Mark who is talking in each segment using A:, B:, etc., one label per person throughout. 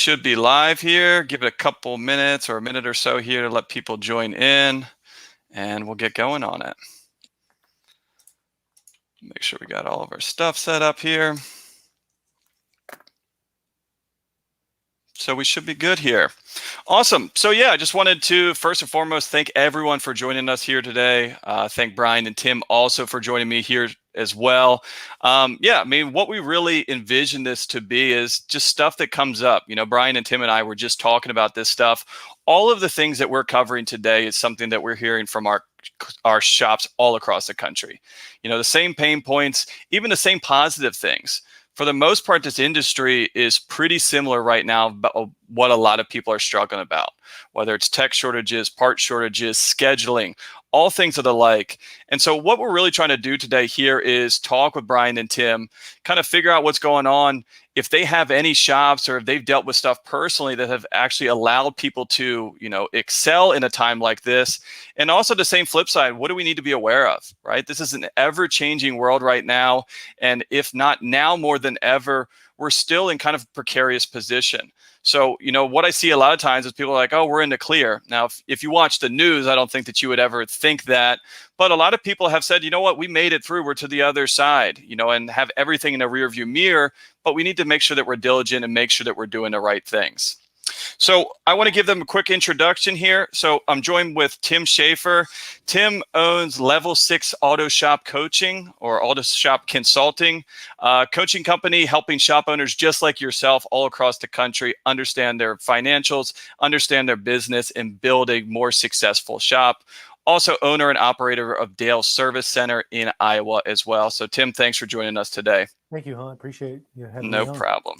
A: should be live here. Give it a couple minutes or a minute or so here to let people join in, and we'll get going on it. Make sure we got all of our stuff set up here. So we should be good here. Awesome. So yeah, I just wanted to first and foremost thank everyone for joining us here today. Thank Brian and Tim also for joining me here as well. Yeah, I mean, what we really envision this to be is just stuff that comes up. You know, Brian and Tim and I were just talking about this stuff. All of the things that we're covering today is something that we're hearing from our shops all across the country. You know, the same pain points, even the same positive things. For the most part, this industry is pretty similar right now about what a lot of people are struggling about, whether it's tech shortages, part shortages, scheduling, all things of the like. And so what we're really trying to do today here is talk with Brian and Tim, kind of figure out what's going on, if they have any shops or if they've dealt with stuff personally that have actually allowed people to, you know, excel in a time like this. And also the same flip side, what do we need to be aware of, right? This is an ever-changing world right now. And if not now more than ever, we're still in kind of a precarious position. So, you know, what I see a lot of times is people are like, oh, we're in the clear. Now, if you watch the news, I don't think that you would ever think that. But a lot of people have said, you know what, we made it through. We're to the other side, you know, and have everything in a rearview mirror. But we need to make sure that we're diligent and make sure that we're doing the right things. So I want to give them a quick introduction here. So I'm joined with Tim Shaffer. Tim owns Level 6 Auto Shop Coaching or Auto Shop Consulting, coaching company helping shop owners just like yourself all across the country understand their financials, understand their business, and build a more successful shop. Also owner and operator of Dale Service Center in Iowa as well. So Tim, thanks for joining us today.
B: Thank you, Hunt. Appreciate you having me
A: No
B: on.
A: problem.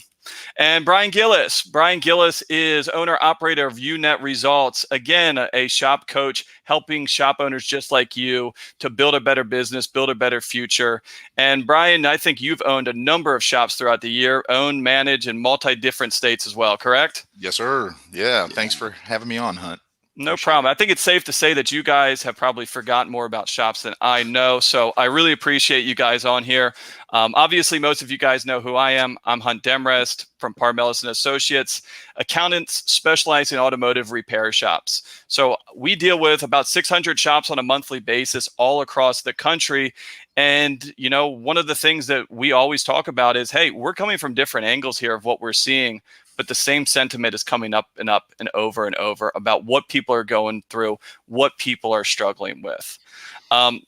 A: And Brian Gillis. Brian Gillis is owner-operator of UNet Results. Again, a shop coach helping shop owners just like you to build a better business, build a better future. And Brian, I think you've owned a number of shops throughout the year, own, manage in multi-different states as well, correct?
C: Yes, sir. Yeah. Thanks for having me on, Hunt.
A: No problem. I think it's safe to say that you guys have probably forgotten more about shops than I know. So I really appreciate you guys on here. Obviously, most of you guys know who I am. I'm Hunt Demrest from Parmelis and Associates, accountants specializing in automotive repair shops. So we deal with about 600 shops on a monthly basis all across the country. And, you know, one of the things that we always talk about is, hey, we're coming from different angles here of what we're seeing. But the same sentiment is coming up and over and over about what people are going through, what people are struggling with.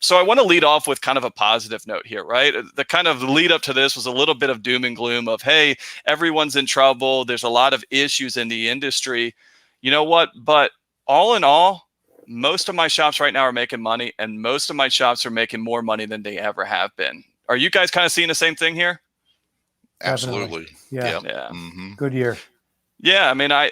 A: So I want to lead off with kind of a positive note here, right? The kind of lead up to this was a little bit of doom and gloom of, hey, everyone's in trouble. There's a lot of issues in the industry. You know what? But all in all, most of my shops right now are making money, and most of my shops are making more money than they ever have been. Are you guys kind of seeing the same thing here?
C: Absolutely.
B: Yeah.
A: Yeah.
C: Mm-hmm.
B: Good year.
A: Yeah, I mean, I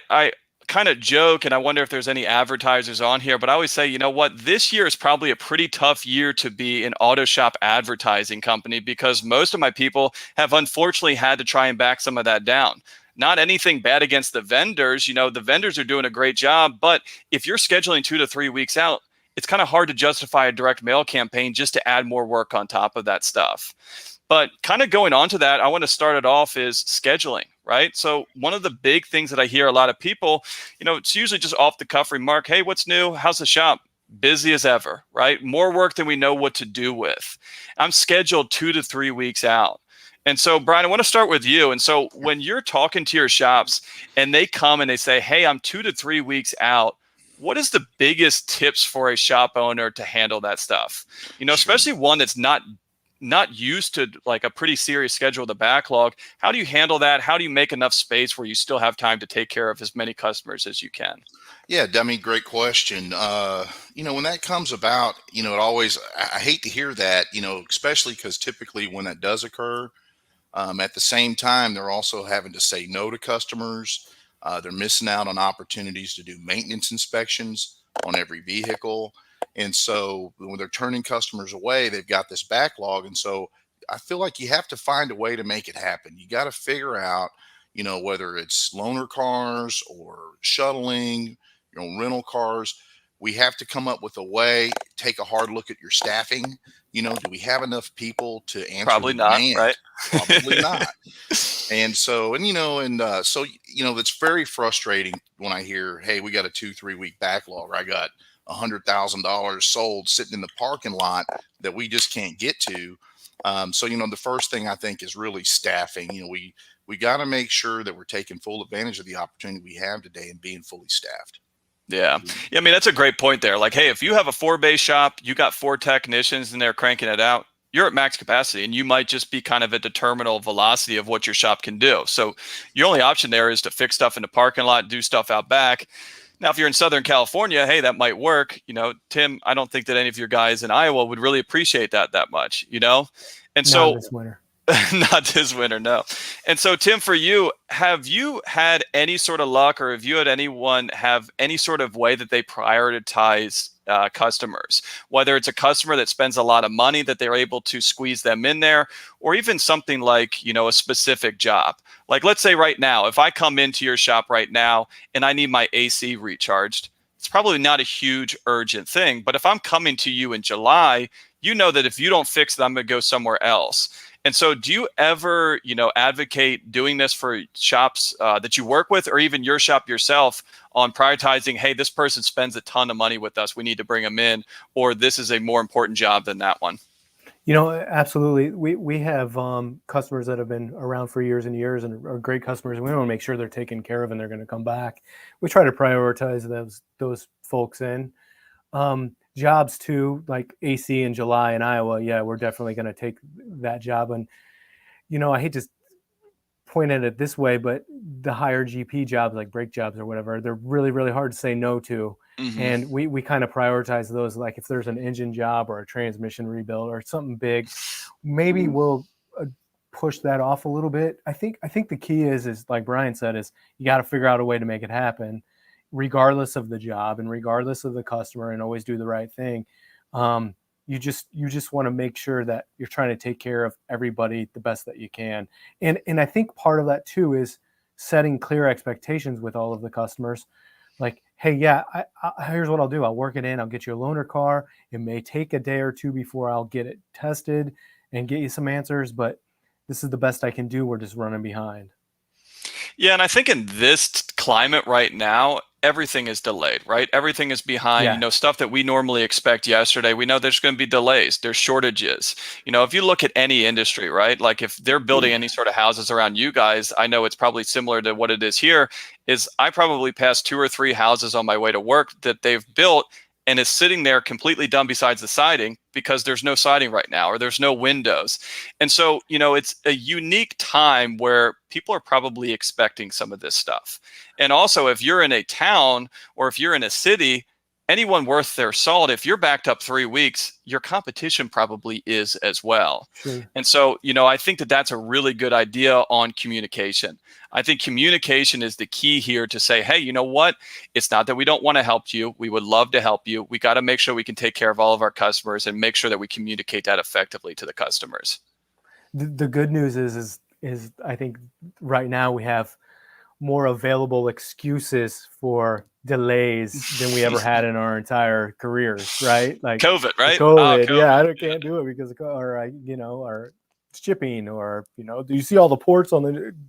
A: kind of joke, and I wonder if there's any advertisers on here, but I always say, you know what, this year is probably a pretty tough year to be an auto shop advertising company because most of my people have unfortunately had to try and back some of that down. Not anything bad against the vendors. You know, the vendors are doing a great job, but if you're scheduling 2 to 3 weeks out, it's kind of hard to justify a direct mail campaign just to add more work on top of that stuff. But kind of going on to that, I want to start it off is scheduling, right? So one of the big things that I hear a lot of people, you know, it's usually just off the cuff remark, hey, what's new? How's the shop? Busy as ever, right? More work than we know what to do with. I'm scheduled 2 to 3 weeks out. And so, Brian, I want to start with you. And so when you're talking to your shops and they come and they say, hey, I'm 2 to 3 weeks out, what is the biggest tips for a shop owner to handle that stuff? You know, especially one that's not used to like a pretty serious schedule, the backlog. How do you handle that? How do you make enough space where you still have time to take care of as many customers as you can?
C: Yeah, I mean, great question. You know, when that comes about, you know, I hate to hear that, you know, especially because typically when that does occur, at the same time, they're also having to say no to customers. They're missing out on opportunities to do maintenance inspections on every vehicle. And so when they're turning customers away, they've got this backlog. And so I feel like you have to find a way to make it happen. You got to figure out, you know, whether it's loaner cars or shuttling, you know, rental cars, we have to come up with a way, take a hard look at your staffing. Do we have enough people to answer
A: Probably
C: the
A: not, right?
C: demand? Probably not. And so, it's very frustrating when I hear, hey, we got a 2-3 week backlog, or I got $100,000 sold sitting in the parking lot that we just can't get to. So, the first thing I think is really staffing. We got to make sure that we're taking full advantage of the opportunity we have today and being fully staffed.
A: Yeah. I mean, that's a great point there. Like, hey, if you have a 4-bay shop, you got 4 technicians and they're cranking it out, you're at max capacity, and you might just be kind of at the terminal velocity of what your shop can do. So your only option there is to fix stuff in the parking lot, do stuff out back. Now, if you're in Southern California, hey, that might work. Tim, I don't think that any of your guys in Iowa would really appreciate that much, And
B: Not this winter.
A: Not this winter, no. And so, Tim, for you, have you had any sort of luck, or have you had anyone have any sort of way that they prioritize customers? Whether it's a customer that spends a lot of money that they're able to squeeze them in there, or even something like, a specific job. Like, let's say right now, if I come into your shop right now and I need my AC recharged, it's probably not a huge urgent thing. But if I'm coming to you in July, you know that if you don't fix it, I'm going to go somewhere else. And so do you ever, advocate doing this for shops that you work with, or even your shop yourself, on prioritizing, hey, this person spends a ton of money with us, we need to bring them in, or this is a more important job than that one?
B: Absolutely. We have customers that have been around for years and years and are great customers, and we want to make sure they're taken care of and they're going to come back. We try to prioritize those folks in. Jobs too, like AC in July in Iowa. Yeah, we're definitely going to take that job. And, I hate to point at it this way, but the higher GP jobs, like brake jobs or whatever, they're really, really hard to say no to.
A: Mm-hmm.
B: And we kind of prioritize those. Like if there's an engine job or a transmission rebuild or something big, maybe we'll push that off a little bit. I think the key is like Brian said, is you got to figure out a way to make it happen, regardless of the job and regardless of the customer, and always do the right thing. You just want to make sure that you're trying to take care of everybody the best that you can. And I think part of that too is setting clear expectations with all of the customers. Like, hey, yeah, here's what I'll do. I'll work it in. I'll get you a loaner car. It may take a day or two before I'll get it tested and get you some answers, but this is the best I can do. We're just running behind.
A: Yeah, and I think in this climate right now, everything is delayed, right? Everything is behind, stuff that we normally expect yesterday. We know there's going to be delays. There's shortages. If you look at any industry, right? Like if they're building any sort of houses around you guys, I know it's probably similar to what it is here, is I probably passed 2 or 3 houses on my way to work that they've built and is sitting there completely done besides the siding because there's no siding right now, or there's no windows. And so, it's a unique time where people are probably expecting some of this stuff. And also, if you're in a town or if you're in a city, anyone worth their salt, if you're backed up 3 weeks, your competition probably is as well.
B: Sure.
A: And so, I think that that's a really good idea on communication. I think communication is the key here to say, hey, you know what? It's not that we don't want to help you. We would love to help you. We got to make sure we can take care of all of our customers and make sure that we communicate that effectively to the customers.
B: The good news is I think right now we have more available excuses for delays than we ever had in our entire careers, right? Like
A: COVID, right?
B: COVID,
A: COVID.
B: yeah, I can't do it because of, or shipping, or do you see all the ports on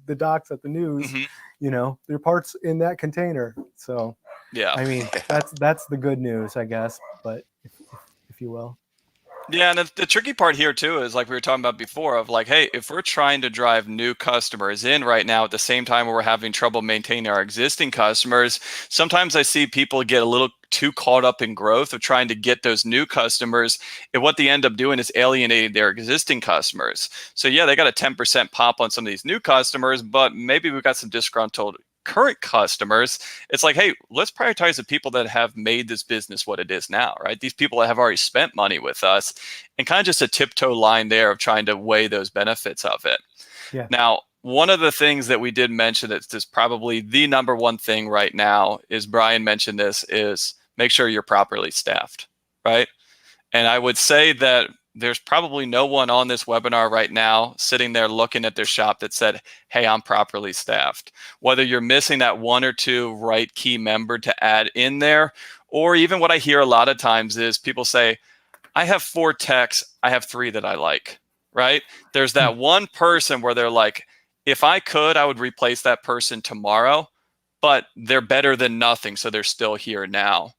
B: the docks at the news?
A: Mm-hmm.
B: There are parts in that container. So
A: yeah,
B: I mean that's the good news, I guess, but if you will.
A: Yeah, and the tricky part here too is like we were talking about before, of like, hey, if we're trying to drive new customers in right now at the same time we're having trouble maintaining our existing customers, sometimes I see people get a little too caught up in growth of trying to get those new customers, and what they end up doing is alienating their existing customers. So yeah, they got a 10% pop on some of these new customers, but maybe we've got some disgruntled current customers. It's like, hey, let's prioritize the people that have made this business what it is now, right? These people that have already spent money with us, and kind of just a tiptoe line there of trying to weigh those benefits of it.
B: Yeah.
A: Now, one of the things that we did mention that's just probably the number one thing right now is, Brian mentioned this, is make sure you're properly staffed, right? And I would say that there's probably no one on this webinar right now sitting there looking at their shop that said, hey, I'm properly staffed. Whether you're missing that one or two right key member to add in there, or even what I hear a lot of times is people say, I have 4 techs, I have 3 that I like, right? There's that one person where they're like, if I could, I would replace that person tomorrow, but they're better than nothing, so they're still here now.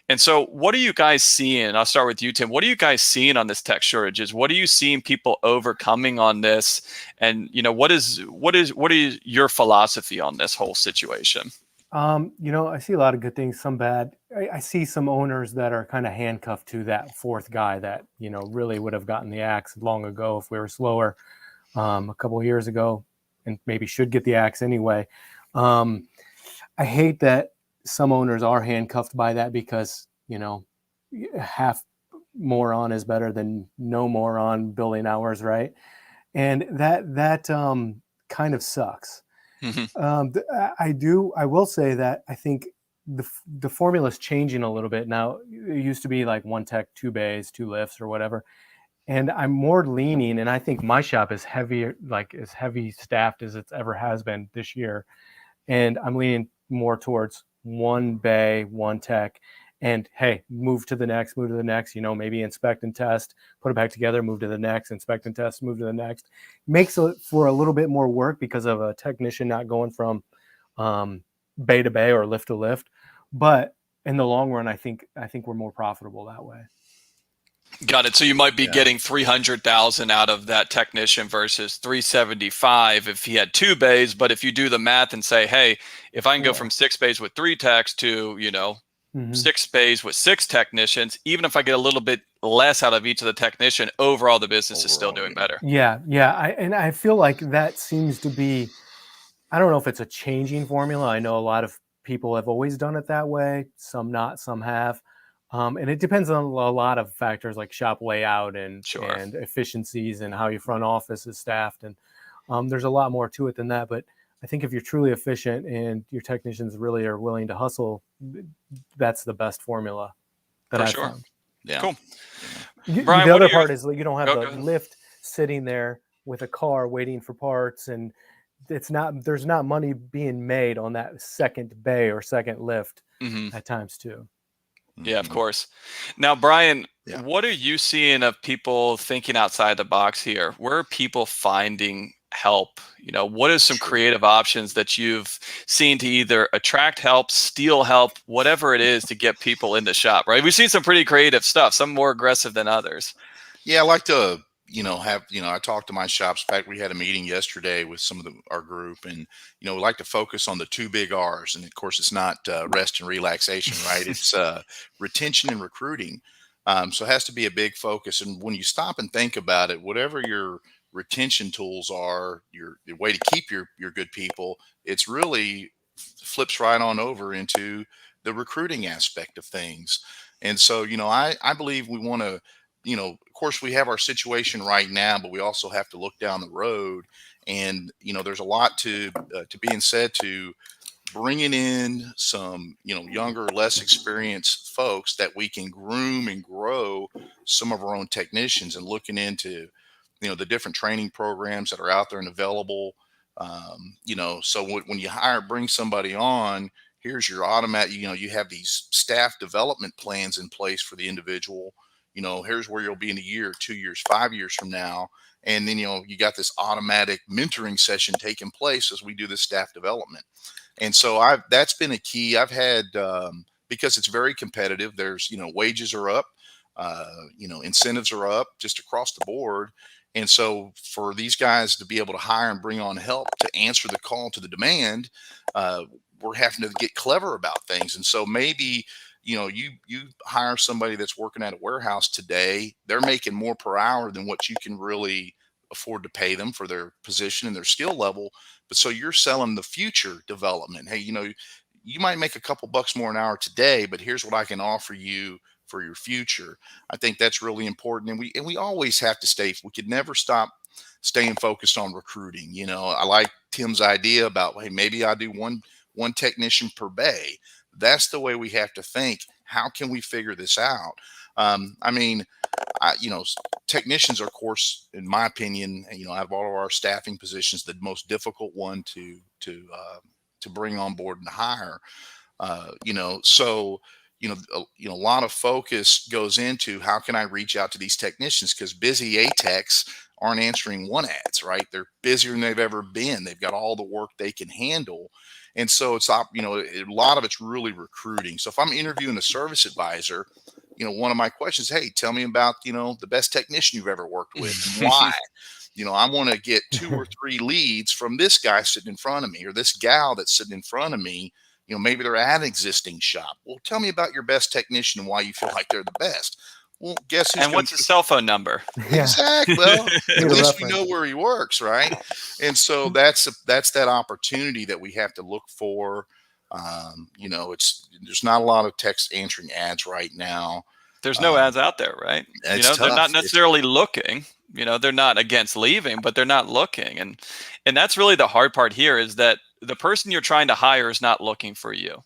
A: And so what are you guys seeing? I'll start with you, Tim. What are you guys seeing on this tech shortages? What are you seeing people overcoming on this? And what is your philosophy on this whole situation?
B: I see a lot of good things, some bad. I see some owners that are kind of handcuffed to that fourth guy that, really would have gotten the axe long ago if we were slower, a couple of years ago, and maybe should get the axe anyway. I hate that some owners are handcuffed by that because, half moron is better than no moron building hours, right? And that kind of sucks. I will say that I think the formula is changing a little bit now. It used to be like 1 tech, 2 bays, 2 lifts or whatever. And I'm more leaning, and I think my shop is heavier, like as heavy staffed as it's ever has been this year. And I'm leaning more towards 1 bay, 1 tech, and hey, move to the next, maybe inspect and test, put it back together, move to the next, inspect and test, move to the next. Makes it for a little bit more work because of a technician not going from bay to bay or lift to lift. But in the long run, I think we're more profitable that way.
A: Got it. So you might be getting 300,000 out of that technician versus 375 if he had 2 bays. But if you do the math and say, hey, if I can go from 6 bays with 3 techs to, 6 bays with 6 technicians, even if I get a little bit less out of each of the technician, overall the business is still doing better.
B: Yeah. I feel like that seems to be, I don't know if it's a changing formula. I know a lot of people have always done it that way. Some not, some have. And it depends on a lot of factors like shop layout and efficiencies and how your front office is staffed. And there's a lot more to it than that. But I think if you're truly efficient and your technicians really are willing to hustle, that's the best formula that I've found.
C: Yeah.
A: Cool.
B: Brian, the other part is you don't have the lift sitting there with a car waiting for parts, and there's not money being made on that second bay or second lift at times too.
A: Yeah, of course. Now, Brian, what are you seeing of people thinking outside the box here? Where are people finding help? What are some creative options that you've seen to either attract help, steal help, whatever it is to get people in the shop, right? We've seen some pretty creative stuff, some more aggressive than others.
C: Yeah, I like to I talked to my shops. In fact, we had a meeting yesterday with some of our group, and we like to focus on the 2 big R's. And of course, it's not rest and relaxation, right? It's retention and recruiting. So it has to be a big focus. And when you stop and think about it, whatever your retention tools are, the way to keep your good people, it's really flips right on over into the recruiting aspect of things. And so, I believe we want to, of course we have our situation right now, but we also have to look down the road. And, there's a lot to being said to bringing in some, younger, less experienced folks that we can groom and grow some of our own technicians, and looking into, the different training programs that are out there and available. So when you bring somebody on, here's your automatic, you have these staff development plans in place for the individual. Here's where you'll be in a year, 2 years, 5 years from now. And then, you got this automatic mentoring session taking place as we do this staff development. And so that's been a key. I've had, because it's very competitive, there's, wages are up, incentives are up just across the board. And so for these guys to be able to hire and bring on help to answer the call to the demand, we're having to get clever about things. And so maybe, you hire somebody that's working at a warehouse today, they're making more per hour than what you can really afford to pay them for their position and their skill level. But so you're selling the future development. Hey, you might make a couple bucks more an hour today, but here's what I can offer you for your future. I think that's really important. And we always have to we could never stop staying focused on recruiting. I like Tim's idea about, hey, maybe I do one technician per bay. That's the way we have to think. How can we figure this out? I mean, technicians are, of course, in my opinion, out of all of our staffing positions, the most difficult one to bring on board and hire. So a lot of focus goes into how can I reach out to these technicians, because busy ATECs aren't answering one ads, right? They're busier than they've ever been. They've got all the work they can handle. And so it's, a lot of it's really recruiting. So if I'm interviewing a service advisor, one of my questions, hey, tell me about, the best technician you've ever worked with and why. I want to get 2 or 3 leads from this guy sitting in front of me, or this gal that's sitting in front of me. Maybe they're at an existing shop. Well, tell me about your best technician and why you feel like they're the best. Well, guess who's
A: And what's his cell phone number?
C: Exactly. Well, at least we
B: reference.
C: know where he works, right? And so that's that opportunity that we have to look for. There's not a lot of text answering ads right now.
A: There's no ads out there, right? They're not necessarily looking. They're not against leaving, but they're not looking. And that's really the hard part here, is that the person you're trying to hire is not looking for you.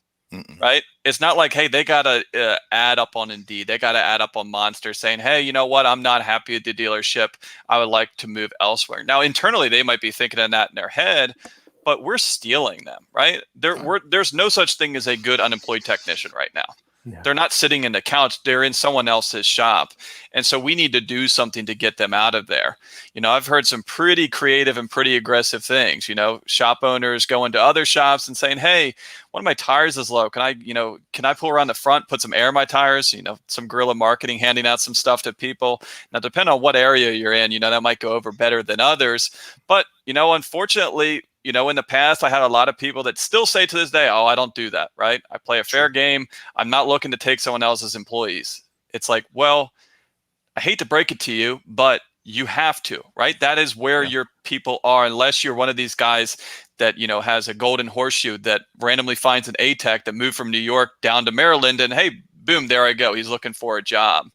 A: Right? It's not like, hey, they got to ad up on Indeed. They got to add up on Monster saying, hey, you know what? I'm not happy at the dealership. I would like to move elsewhere. Now, internally, they might be thinking of that in their head, but we're stealing them, right? There's no such thing as a good unemployed technician right now. Yeah. They're not sitting in the couch. They're in someone else's shop. And so we need to do something to get them out of there. I've heard some pretty creative and pretty aggressive things, shop owners going to other shops and saying, hey, one of my tires is low. Can I pull around the front, put some air in my tires? Some guerrilla marketing, handing out some stuff to people. Now, depending on what area you're in, that might go over better than others. But, unfortunately, in the past, I had a lot of people that still say to this day, oh, I don't do that, right? I play a fair game. I'm not looking to take someone else's employees. It's like, well, I hate to break it to you, but you have to, right? That is where your people are, unless you're one of these guys that, has a golden horseshoe that randomly finds an ATEC that moved from New York down to Maryland and, hey, boom, there I go. He's looking for a job.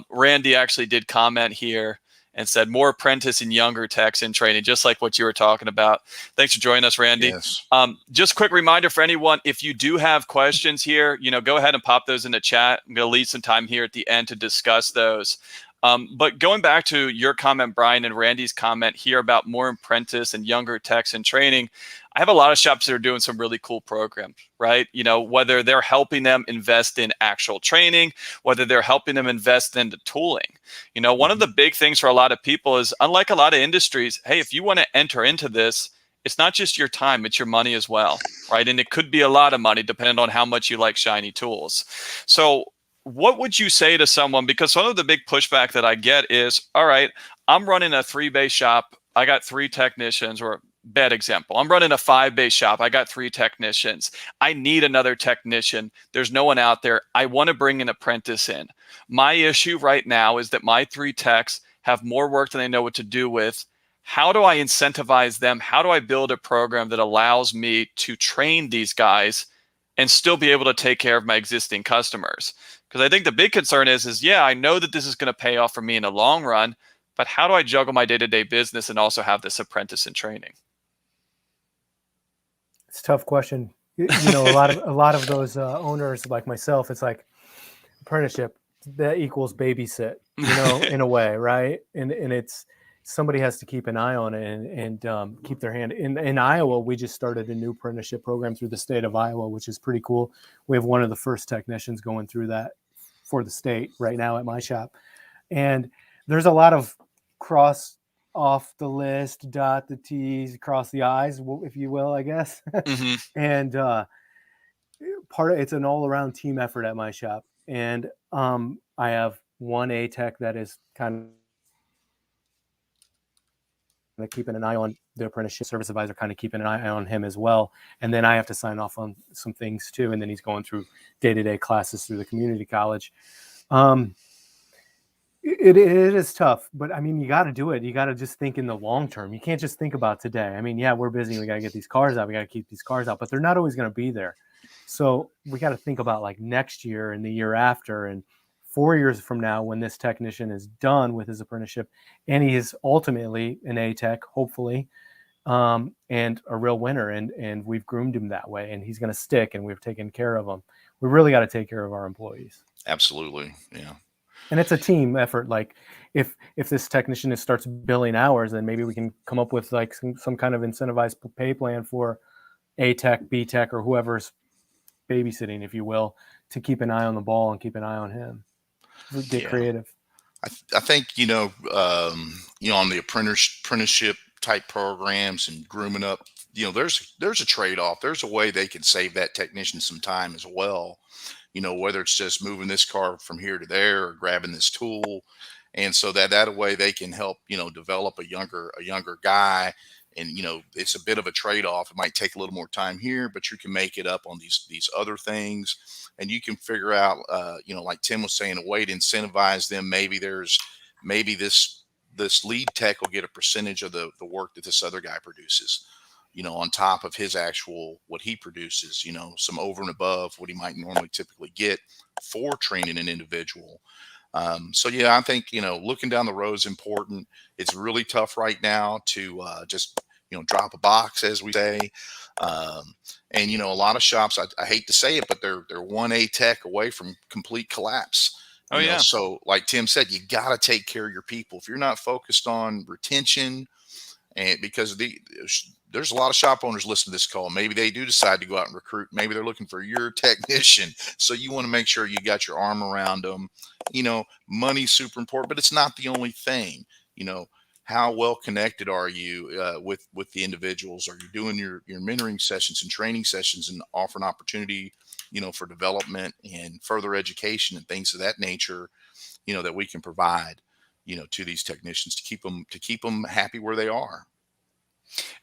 A: Randy actually did comment here and said more apprentice and younger techs in training, just like what you were talking about. Thanks for joining us, Randy.
C: Yes.
A: Just a quick reminder for anyone, if you do have questions here, go ahead and pop those in the chat. I'm going to leave some time here at the end to discuss those. But going back to your comment, Brian, and Randy's comment here about more apprentice and younger techs in training, I have a lot of shops that are doing some really cool programs, right? Whether they're helping them invest in actual training, whether they're helping them invest in the tooling. One of the big things for a lot of people is, unlike a lot of industries, hey, if you want to enter into this, it's not just your time, it's your money as well, right? And it could be a lot of money depending on how much you like shiny tools. So what would you say to someone? Because one of the big pushback that I get is, all right, I'm running a 3-bay shop. I got 3 technicians, or bad example. I'm running a 5-bay shop. I got 3 technicians. I need another technician. There's no one out there. I want to bring an apprentice in. My issue right now is that my 3 techs have more work than they know what to do with. How do I incentivize them? How do I build a program that allows me to train these guys and still be able to take care of my existing customers? Because I think the big concern is, yeah, I know that this is going to pay off for me in the long run, but how do I juggle my day-to-day business and also have this apprentice in training?
B: It's a tough question. A lot of those owners like myself, it's like apprenticeship that equals babysit, in a way, right? And it's, somebody has to keep an eye on it and keep their hand in Iowa. We just started a new apprenticeship program through the state of Iowa, which is pretty cool. We have one of the first technicians going through that for the state right now at my shop. And there's a lot of cross off the list, dot the T's, cross the I's, if you will, I guess. Mm-hmm. And part of it's an all around team effort at my shop. And I have one ATEC that is kind of keeping an eye on the apprenticeship, service advisor kind of keeping an eye on him as well. And then I have to sign off on some things too. And then he's going through day-to-day classes through the community college. It is tough, but I mean, you got to do it. You got to just think in the long term. You can't just think about today. I mean, yeah, we're busy. We got to get these cars out. We got to keep these cars out, but they're not always going to be there. So we got to think about like next year and the year after and 4 years from now, when this technician is done with his apprenticeship and he is ultimately an ATEC, hopefully, and a real winner. And we've groomed him that way and he's going to stick and we've taken care of him. We really got to take care of our employees.
C: Absolutely. Yeah.
B: And it's a team effort. Like if this technician starts billing hours, then maybe we can come up with like some kind of incentivized pay plan for A tech, B tech, or whoever's babysitting, if you will, to keep an eye on the ball and keep an eye on him. Get
C: Yeah.
B: creative.
C: I think on the apprenticeship type programs and grooming up, there's a trade off. There's a way they can save that technician some time as well. Whether it's just moving this car from here to there or grabbing this tool, and so that way they can help develop a younger guy. And it's a bit of a trade off. It might take a little more time here, but you can make it up on these other things, and you can figure out like Tim was saying, a way to incentivize them. Maybe this lead tech will get a percentage of the work that this other guy produces, on top of his actual what he produces, some over and above what he might normally typically get for training an individual. So yeah, I think looking down the road is important. It's really tough right now to just drop a box, as we say. And a lot of shops, I hate to say it, but they're 1A tech away from complete collapse.
A: Oh, yeah.
C: So like Tim said, you got to take care of your people. If you're not focused on retention, and because there's a lot of shop owners listening to this call, maybe they do decide to go out and recruit. Maybe they're looking for your technician. So you want to make sure you got your arm around them. Money's super important, but it's not the only thing. How well connected are you with the individuals? Are you doing your mentoring sessions and training sessions and offering opportunity, for development and further education and things of that nature, that we can provide, to these technicians to keep them happy where they are.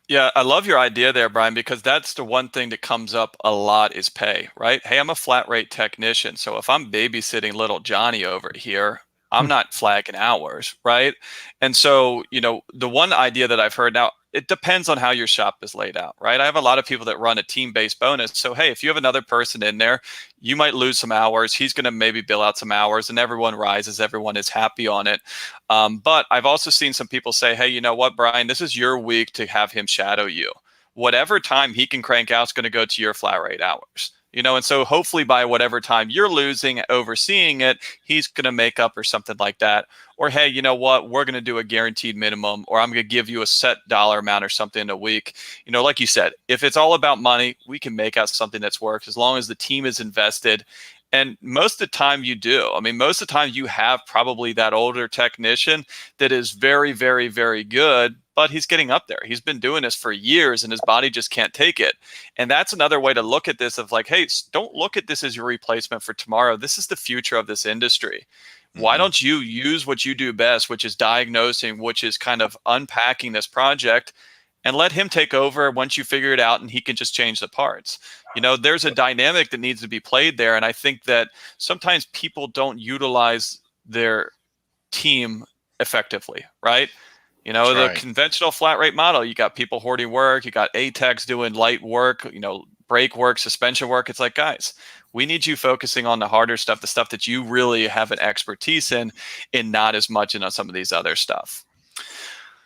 A: Yeah, I love your idea there, Brian, because that's the one thing that comes up a lot is pay, right? Hey, I'm a flat rate technician. So if I'm babysitting little Johnny over here, I'm not flagging hours, right? And so, the one idea that I've heard now, it depends on how your shop is laid out, right? I have a lot of people that run a team-based bonus. So, hey, if you have another person in there, you might lose some hours. He's going to maybe bill out some hours and everyone rises. Everyone is happy on it. But I've also seen some people say, hey, you know what, Brian, this is your week to have him shadow you. Whatever time he can crank out is going to go to your flat rate hours. And so hopefully by whatever time you're losing, overseeing it, he's going to make up or something like that. Or, hey, you know what, we're going to do a guaranteed minimum, or I'm going to give you a set dollar amount or something a week. Like you said, if it's all about money, we can make out something that's works as long as the team is invested. And most of the time you do. I mean, most of the time you have probably that older technician that is very, very, very good, but he's getting up there. He's been doing this for years and his body just can't take it. And that's another way to look at this of like, hey, don't look at this as your replacement for tomorrow. This is the future of this industry. Why don't you use what you do best, which is diagnosing, which is kind of unpacking this project, and let him take over once you figure it out and he can just change the parts. There's a dynamic that needs to be played there. And I think that sometimes people don't utilize their team effectively, right? The conventional flat rate model, you got people hoarding work, you got ATECs doing light work, brake work, suspension work. It's like, guys, we need you focusing on the harder stuff, the stuff that you really have an expertise in, and not as much in on some of these other stuff.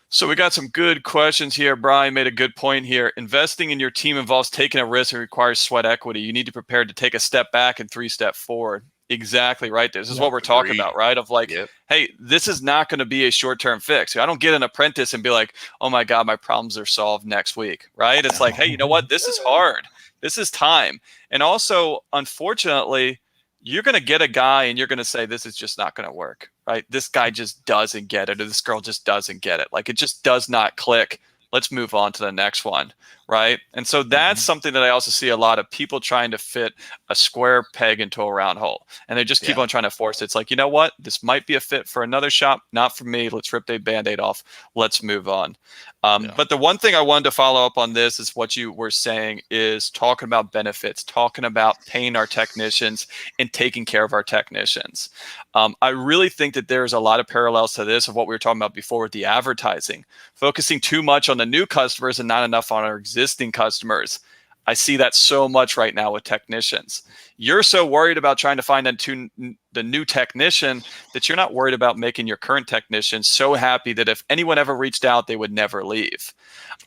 A: So we got some good questions here. Brian made a good point here. Investing in your team involves taking a risk and requires sweat equity. You need to prepare to take a step back and 3 steps forward. Exactly right. This is what we're talking about, right? Of like, hey, this is not going to be a short-term fix. I don't get an apprentice and be like, oh my God, my problems are solved next week, right? It's like, hey, you know what? This is hard. This is time. And also, unfortunately, you're going to get a guy and you're going to say, this is just not going to work, right? This guy just doesn't get it, or this girl just doesn't get it. Like, it just does not click. Let's move on to the next one, right? And so that's something that I also see a lot of people trying to fit a square peg into a round hole. And they just keep on trying to force it. It's like, you know what? This might be a fit for another shop, not for me. Let's rip the Band-Aid off. Let's move on. But the one thing I wanted to follow up on this is what you were saying is talking about benefits, talking about paying our technicians and taking care of our technicians. I really think that there's a lot of parallels to this of what we were talking about before with the advertising, focusing too much on the new customers and not enough on our existing customers. I see that so much right now with technicians. You're so worried about trying to find the new technician that you're not worried about making your current technician so happy that if anyone ever reached out, they would never leave.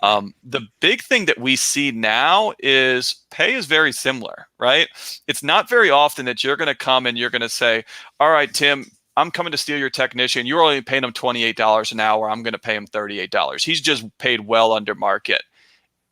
A: The big thing that we see now is pay is very similar, right? It's not very often that you're going to come and you're going to say, all right, Tim, I'm coming to steal your technician. You're only paying him $28 an hour. I'm going to pay him $38. He's just paid well under market.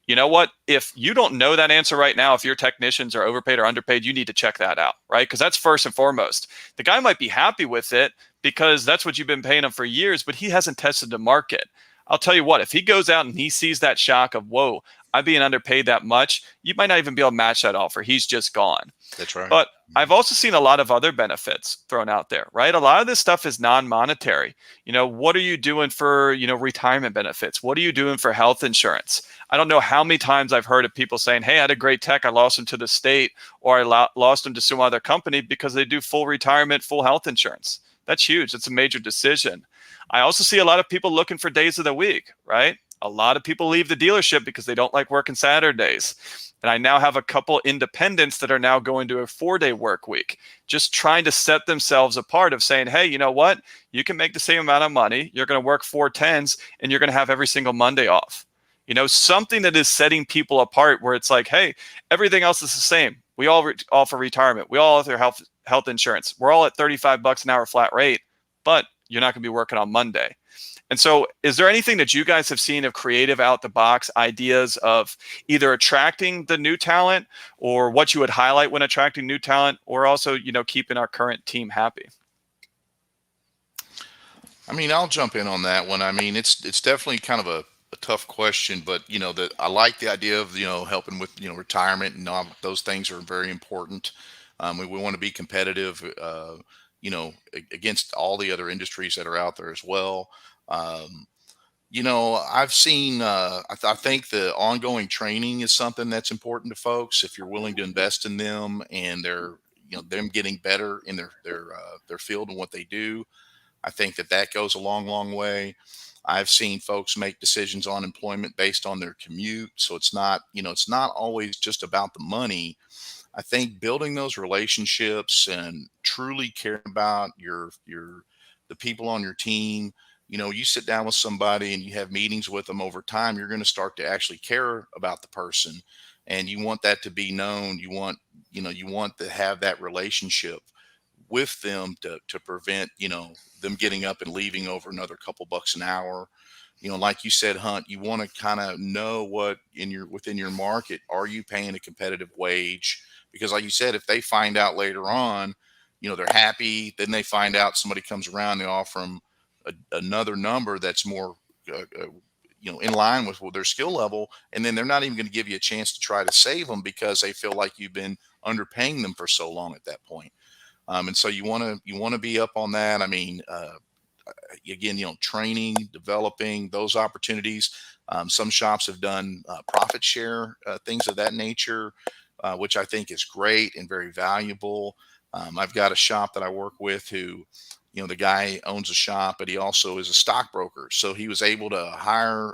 A: You know what? If you don't know that answer right now, if your technicians are overpaid or underpaid, you need to check that out, right? Because that's first and foremost. The guy might be happy with it because that's what you've been paying him for years, but he hasn't tested the market. I'll tell you what, if he goes out and he sees that shock of, whoa, I'm being underpaid that much, you might not even be able to match that offer. He's just gone.
C: That's right.
A: But I've also seen a lot of other benefits thrown out there, right? A lot of this stuff is non-monetary. What are you doing for, retirement benefits? What are you doing for health insurance? I don't know how many times I've heard of people saying, hey, I had a great tech. I lost him to the state, or I lost him to some other company because they do full retirement, full health insurance. That's huge. It's a major decision. I also see a lot of people looking for days of the week, right? A lot of people leave the dealership because they don't like working Saturdays. And I now have a couple independents that are now going to a 4-day work week, just trying to set themselves apart of saying, hey, you know what? You can make the same amount of money. You're going to work 4 10s and you're going to have every single Monday off. Something that is setting people apart where it's like, hey, everything else is the same. We all offer retirement. We all offer health insurance. We're all at $35 an hour flat rate, but you're not going to be working on Monday. And so is there anything that you guys have seen of creative out the box ideas of either attracting the new talent or what you would highlight when attracting new talent, or also, keeping our current team happy?
C: I mean, I'll jump in on that one. I mean, it's definitely kind of a tough question, but that I like the idea of helping with retirement and all those things are very important. We want to be competitive, against all the other industries that are out there as well. I've seen. I think the ongoing training is something that's important to folks. If you're willing to invest in them and they're them getting better in their field and what they do, I think that goes a long, long way. I've seen folks make decisions on employment based on their commute. So it's not always just about the money. I think building those relationships and truly caring about the people on your team. You sit down with somebody and you have meetings with them over time, you're going to start to actually care about the person, and you want that to be known. You want to have that relationship with them to prevent, them getting up and leaving over another couple bucks an hour. Like you said, Hunt, you want to kind of know what within your market, are you paying a competitive wage? Because like you said, if they find out later on, they're happy, then they find out somebody comes around, they offer them another number that's more, in line with their skill level. And then they're not even going to give you a chance to try to save them because they feel like you've been underpaying them for so long at that point. And so you want to be up on that. I mean, again, training, developing those opportunities. Some shops have done profit share, things of that nature, which I think is great and very valuable. I've got a shop that I work with who, the guy owns a shop, but he also is a stockbroker. So he was able to hire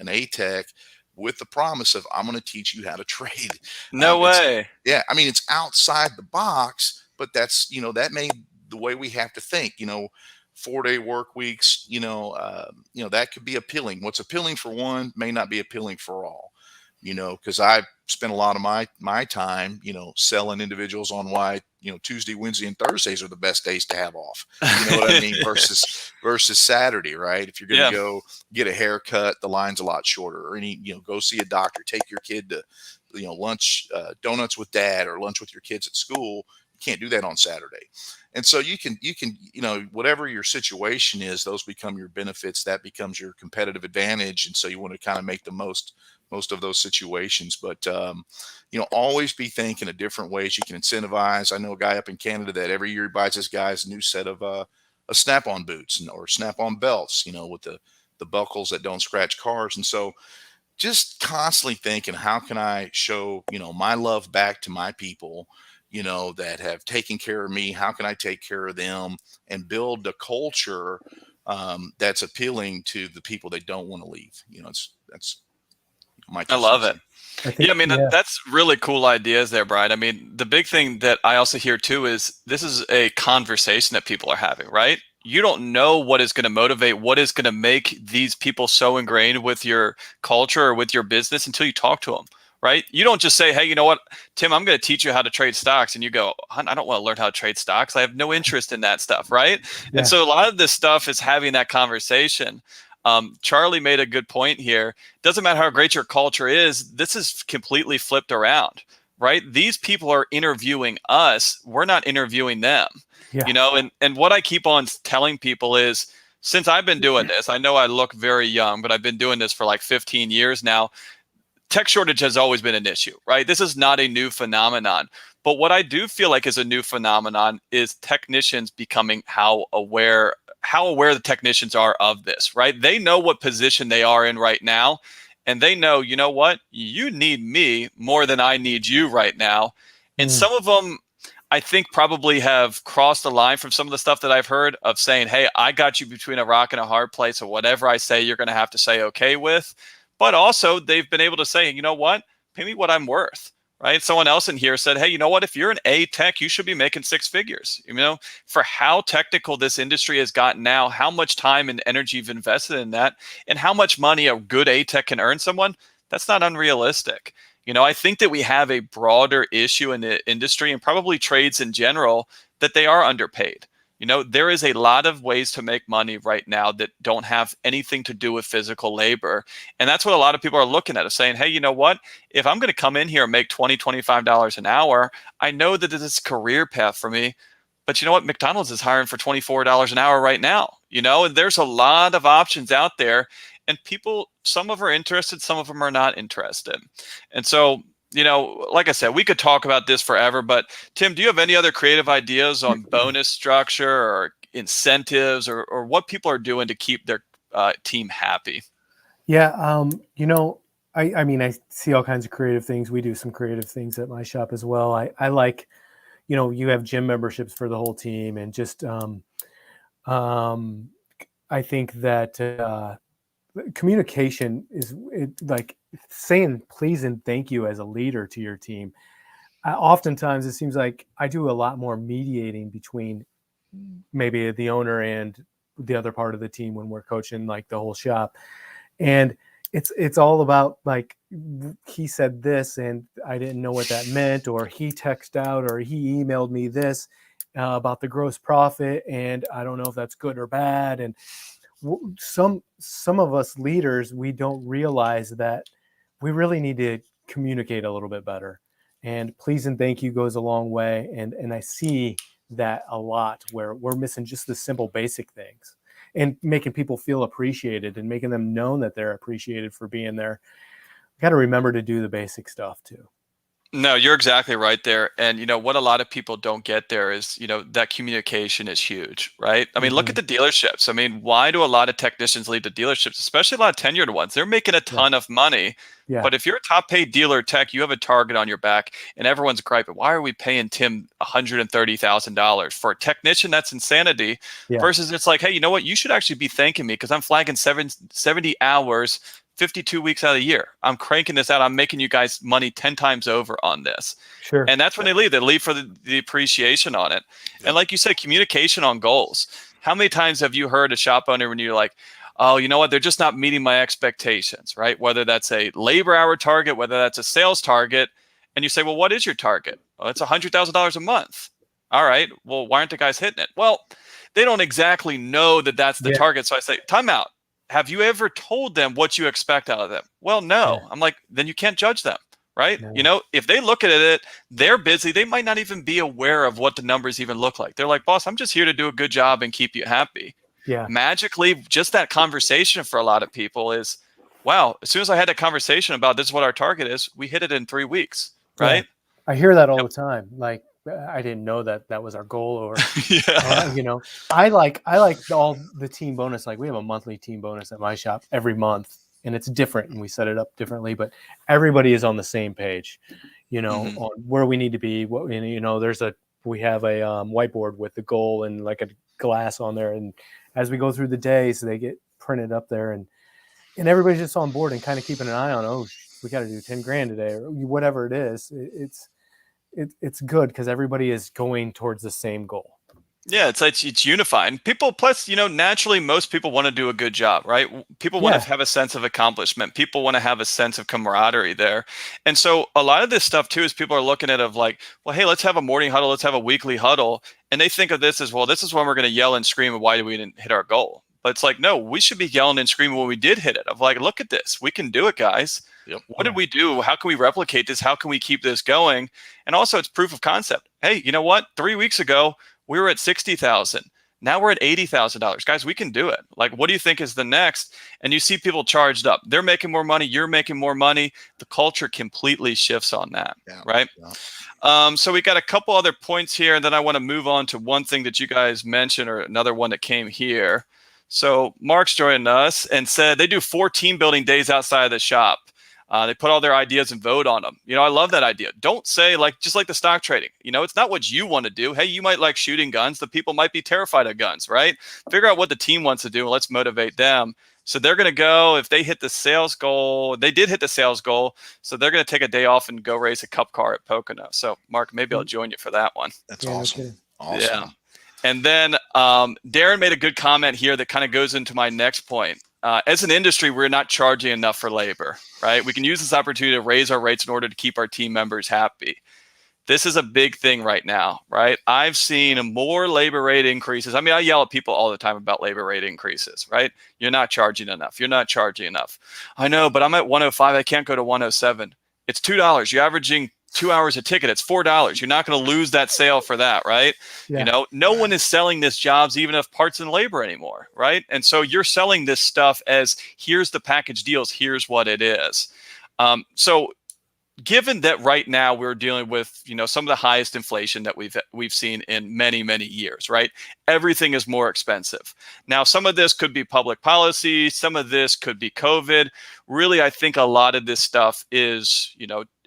C: an A-Tech with the promise of, I'm going to teach you how to trade.
A: No way.
C: Yeah. I mean, it's outside the box, but that's, that made the way we have to think, 4-day work weeks, that could be appealing. What's appealing for one may not be appealing for all, because I spent a lot of my time, selling individuals on why, Tuesday, Wednesday, and Thursdays are the best days to have off. You know what I mean? versus Saturday, right? If you're going to go get a haircut, the line's a lot shorter. Or go see a doctor, take your kid to, lunch, donuts with dad, or lunch with your kids at school. You can't do that on Saturday. And so you can, whatever your situation is, those become your benefits. That becomes your competitive advantage. And so you want to kind of make the most of those situations, but always be thinking of different ways you can incentivize. I know a guy up in Canada that every year he buys his guys a new set of a snap-on boots or snap-on belts, with the buckles that don't scratch cars. And so just constantly thinking, how can I show, my love back to my people, that have taken care of me? How can I take care of them and build a culture that's appealing to the people that don't want to leave? That's my
A: I love it.
B: I
A: that's really cool ideas there, Brian. I mean, the big thing that I also hear too is this is a conversation that people are having, right? You don't know what is going to motivate, what is going to make these people so ingrained with your culture or with your business until you talk to them, right? You don't just say, hey, you know what, Tim, I'm going to teach you how to trade stocks. And you go, I don't want to learn how to trade stocks. I have no interest in that stuff, right?
B: Yeah.
A: And so a lot of this stuff is having that conversation. Charlie made a good point here. Doesn't matter how great your culture is, this is completely flipped around, right? These people are interviewing us. We're not interviewing them.
B: Yeah.
A: You know, and what I keep on telling people is, since I've been doing this, I know I look very young, but I've been doing this for like 15 years now. Tech shortage has always been an issue, right? This is not a new phenomenon. But what I do feel like is a new phenomenon is technicians becoming how aware the technicians are of this, right? They know what position they are in right now. And they know, you know what? You need me more than I need you right now. And some of them, I think, probably have crossed the line from some of the stuff that I've heard of saying, hey, I got you between a rock and a hard place. So whatever I say, you're going to have to say okay with. But also, they've been able to say, you know what? Pay me what I'm worth, right? Someone else in here said, hey, you know what? If you're an A tech, you should be making six figures. You know, for how technical this industry has gotten now, how much time and energy you've invested in that, and how much money a good A tech can earn someone, that's not unrealistic. You know, I think that we have a broader issue in the industry and probably trades in general that they are underpaid. You know, there is a lot of ways to make money right now that don't have anything to do with physical labor. And that's what a lot of people are looking at, is saying, hey, you know what? If I'm going to come in here and make $20, $25 an hour, I know that this is a career path for me. But you know what? McDonald's is hiring for $24 an hour right now, you know, and there's a lot of options out there. And people, some of them are interested, some of them are not interested. And so, you know, like I said, we could talk about this forever, but Tim, do you have any other creative ideas on bonus structure or incentives or what people are doing to keep their team happy?
B: Yeah. You know, I mean, I see all kinds of creative things. We do some creative things at my shop as well. I like, you know, you have gym memberships for the whole team, and just, I think that, communication is like saying please and thank you as a leader to your team. Oftentimes it seems like I do a lot more mediating between maybe the owner and the other part of the team when we're coaching like the whole shop. And it's all about like, he said this and I didn't know what that meant, or he texted out or he emailed me this about the gross profit, and I don't know if that's good or bad. And some of us leaders, we don't realize that we really need to communicate a little bit better, and please and thank you goes a long way. And I see that a lot where we're missing just the simple basic things, and making people feel appreciated and making them known that they're appreciated for being there. Got to remember to do the basic stuff too.
A: No, you're exactly right there. And, you know, what a lot of people don't get there is, you know, that communication is huge, right? I mean, look at the dealerships. I mean, why do a lot of technicians leave the dealerships, especially a lot of tenured ones? They're making a ton of money.
B: Yeah.
A: But if you're a top paid dealer tech, you have a target on your back, and everyone's griping, why are we paying Tim $130,000 for a technician? That's insanity.
B: Yeah.
A: Versus it's like, hey, you know what? You should actually be thanking me because I'm flagging 70 hours 52 weeks out of the year. I'm cranking this out. I'm making you guys money 10 times over on this.
B: Sure.
A: And that's when they leave. They leave for the appreciation on it. Yeah. And like you said, communication on goals. How many times have you heard a shop owner when you're like, oh, you know what? They're just not meeting my expectations, right? Whether that's a labor hour target, whether that's a sales target. And you say, well, what is your target? Well, it's $100,000 a month. All right. Well, why aren't the guys hitting it? Well, they don't exactly know that that's the target. So I say, time out. Have you ever told them what you expect out of them? Well, no. Yeah. I'm like, then you can't judge them, right? No. You know, if they look at it, they're busy. They might not even be aware of what the numbers even look like. They're like, boss, I'm just here to do a good job and keep you happy.
B: Yeah.
A: Magically, just that conversation for a lot of people is, wow, as soon as I had a conversation about this is what our target is, we hit it in 3 weeks, right?
B: Yeah. I hear that all the time. Like, I didn't know that was our goal, or you know, I like all the team bonus. Like, we have a monthly team bonus at my shop every month, and it's different, and we set it up differently, but everybody is on the same page, you know, on where we need to be. What, you know, we have a whiteboard with the goal and like a glass on there, and as we go through the days, they get printed up there, and everybody's just on board and kind of keeping an eye on, oh, we got to do 10 grand today, or whatever it is. It's good because everybody is going towards the same goal.
A: Yeah, it's unifying. People, plus, naturally, most people want to do a good job, right? People want
B: Yeah.
A: to have a sense of accomplishment. People want to have a sense of camaraderie there. And so a lot of this stuff too is people are looking at of like, well, hey, let's have a morning huddle, let's have a weekly huddle. And they think of this as, well, this is when we're going to yell and scream and why we didn't hit our goal. But it's like, no, we should be yelling and screaming when we did hit it. Of like, look at this, we can do it, guys.
C: Yep.
A: What did we do? How can we replicate this? How can we keep this going? And also, it's proof of concept. Hey, you know what? 3 weeks ago, we were at 60,000. Now we're at $80,000. Guys, we can do it. Like, what do you think is the next? And you see people charged up. They're making more money. You're making more money. The culture completely shifts on that, right?
C: Yeah.
A: So we got a couple other points here, and then I want to move on to one thing that you guys mentioned, or another one that came here. So Mark's joined us and said they do 4 team building days outside of the shop. They put all their ideas and vote on them. I love that idea. Don't say just like the stock trading. It's not what you want to do. Hey, you might like shooting guns. The people might be terrified of guns, right? Figure out what the team wants to do and let's motivate them. So they're going to go, if they hit the sales goal, they did hit the sales goal. So they're going to take a day off and go race a cup car at Pocono. So Mark, maybe I'll join you for that one.
C: That's
B: Yeah,
C: awesome.
B: okay.
C: Awesome.
A: Yeah. And then Darren made a good comment here that kind of goes into my next point. As an industry, we're not charging enough for labor, right? We can use this opportunity to raise our rates in order to keep our team members happy. This is a big thing right now, right? I've seen more labor rate increases. I mean, I yell at people all the time about labor rate increases, right? You're not charging enough. You're not charging enough. I know, but I'm at 105. I can't go to 107. It's $2. You're averaging 2 hours a ticket. It's $4. You're not going to lose that sale for that, right?
B: Yeah.
A: No one is selling this jobs, even if parts and labor anymore, right? And so you're selling this stuff as here's the package deals, here's what it is. So given that right now we're dealing with some of the highest inflation that we've seen in many years, right? Everything is more expensive. Now, some of this could be public policy, some of this could be COVID. Really, I think a lot of this stuff is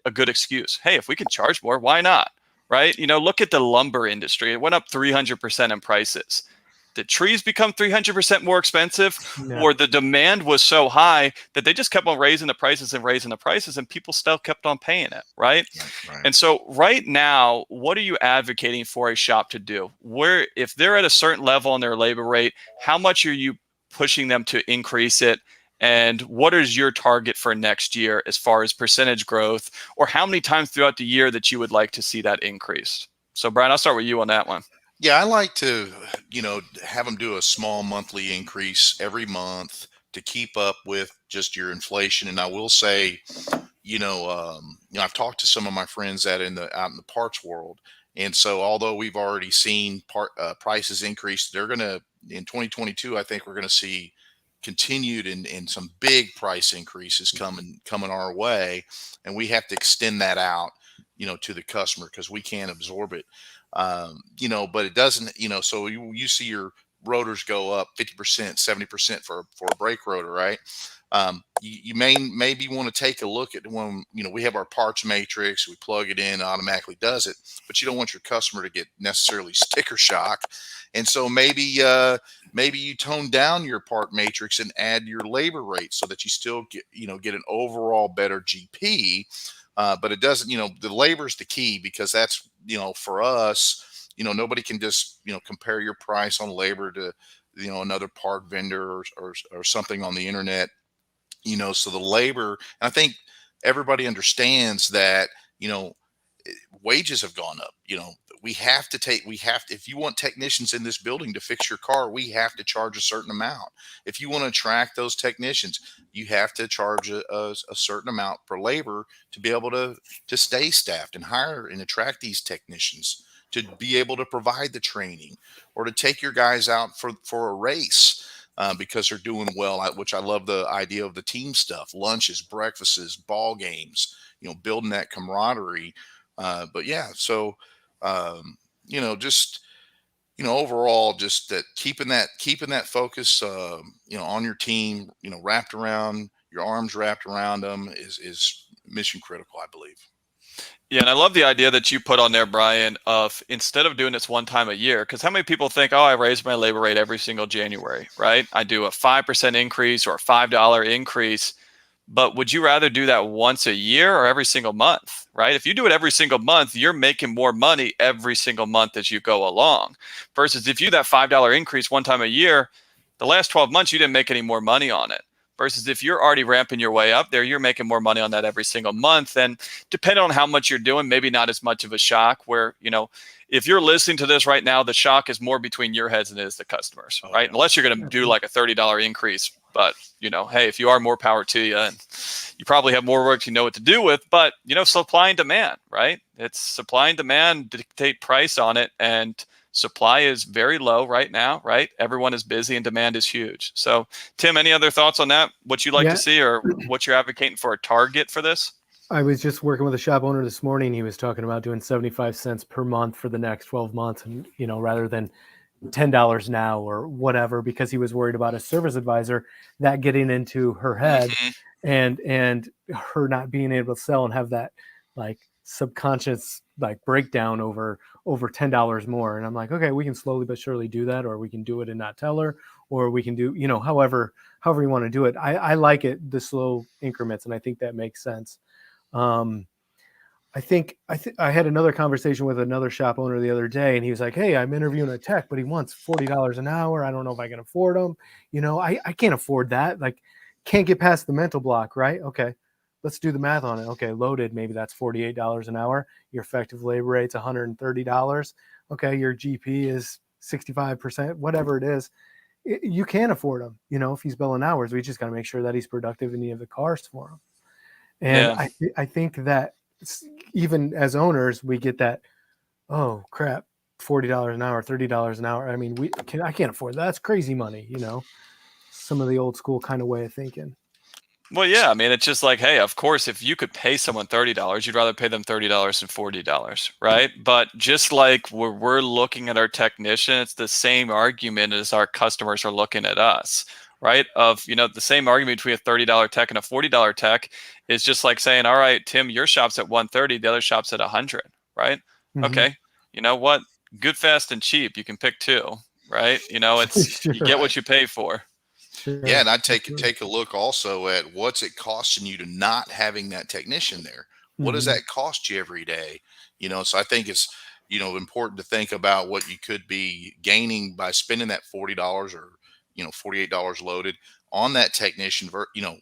A: a good excuse. Hey, if we can charge more, why not? Right? Look at the lumber industry. It went up 300% in prices. Did trees become 300% more expensive?
B: No.
A: Or the demand was so high that they just kept on raising the prices and people still kept on paying it, right?
C: Right.
A: And so right now, what are you advocating for a shop to do? Where, if they're at a certain level on their labor rate, how much are you pushing them to increase it? And what is your target for next year as far as percentage growth, or how many times throughout the year that you would like to see that increased? So Brian, I'll start with you on that one.
C: Yeah, I like to, have them do a small monthly increase every month to keep up with just your inflation. And I will say, I've talked to some of my friends out in the parts world, and so although we've already seen prices increase, they're gonna in 2022. I think we're gonna see continued and some big price increases coming our way, and we have to extend that out, to the customer because we can't absorb it. But it doesn't, so you see your rotors go up 50%, 70% for a brake rotor, right? You maybe want to take a look at when, we have our parts matrix, we plug it in, it automatically does it, but you don't want your customer to get necessarily sticker shock. And so maybe you tone down your part matrix and add your labor rate so that you still get an overall better GP. But it doesn't, the labor is the key, because that's, for us, nobody can just, compare your price on labor to, another part vendor or something on the internet, so the labor, and I think everybody understands that, wages have gone up. If you want technicians in this building to fix your car, we have to charge a certain amount. If you want to attract those technicians, you have to charge a certain amount per labor to be able to stay staffed and hire and attract these technicians, to be able to provide the training or to take your guys out for a race. Because they're doing well, which I love the idea of the team stuff, lunches, breakfasts, ball games, building that camaraderie. But yeah, so, just, overall, just that keeping that focus, on your team, wrapped around your arms, wrapped around them is mission critical, I believe.
A: Yeah, and I love the idea that you put on there, Brian, of instead of doing this one time a year, because how many people think, oh, I raise my labor rate every single January, right? I do a 5% increase or a $5 increase. But would you rather do that once a year or every single month, right? If you do it every single month, you're making more money every single month as you go along. Versus if you do that $5 increase one time a year, the last 12 months, you didn't make any more money on it. Versus if you're already ramping your way up there, you're making more money on that every single month. And depending on how much you're doing, maybe not as much of a shock where, if you're listening to this right now, the shock is more between your heads than it is the customers, right? Unless you're going to do like a $30 increase. But, hey, if you are, more power to you. And you probably have more work you know what to do with. But, supply and demand, right? It's supply and demand dictate price on it. And supply is very low right now, right? Everyone is busy and demand is huge. So, Tim, any other thoughts on that? What you'd like to see or what you're advocating for a target for this?
B: I was just working with a shop owner this morning. He was talking about doing 75 cents per month for the next 12 months. And, rather than $10 now or whatever, because he was worried about a service advisor that getting into her head and her not being able to sell and have that like subconscious like breakdown over $10 more. And I'm like, okay, we can slowly but surely do that, or we can do it and not tell her, or we can do, however you want to do it. I like it, the slow increments. And I think that makes sense. I had another conversation with another shop owner the other day, and he was like, hey, I'm interviewing a tech, but he wants $40 an hour. I don't know if I can afford him. I can't afford that. Like, can't get past the mental block, right? Okay, let's do the math on it. Okay, loaded, maybe that's $48 an hour. Your effective labor rate's $130. Okay, your GP is 65%, whatever it is. You can afford him, if he's billing hours. We just got to make sure that he's productive in any of the cars for him. And I think that even as owners, we get that, oh crap, $40 an hour, $30 an hour. I mean, I can't afford that. That's crazy money, some of the old school kind of way of thinking.
A: Well, yeah, I mean, it's just like, hey, of course, if you could pay someone $30, you'd rather pay them $30 than $40, right? But just like we're looking at our technician, it's the same argument as our customers are looking at us, right? The same argument between a $30 tech and a $40 tech is just like saying, all right, Tim, your shop's at $130, the other shop's at $100, right? Mm-hmm. Okay, you know what? Good, fast, and cheap. You can pick two, right? It's sure. You get what you pay for.
C: Sure. Yeah, and I'd take a look also at what's it costing you to not having that technician there. What does that cost you every day? So I think it's important to think about what you could be gaining by spending that $40 or $48 loaded on that technician.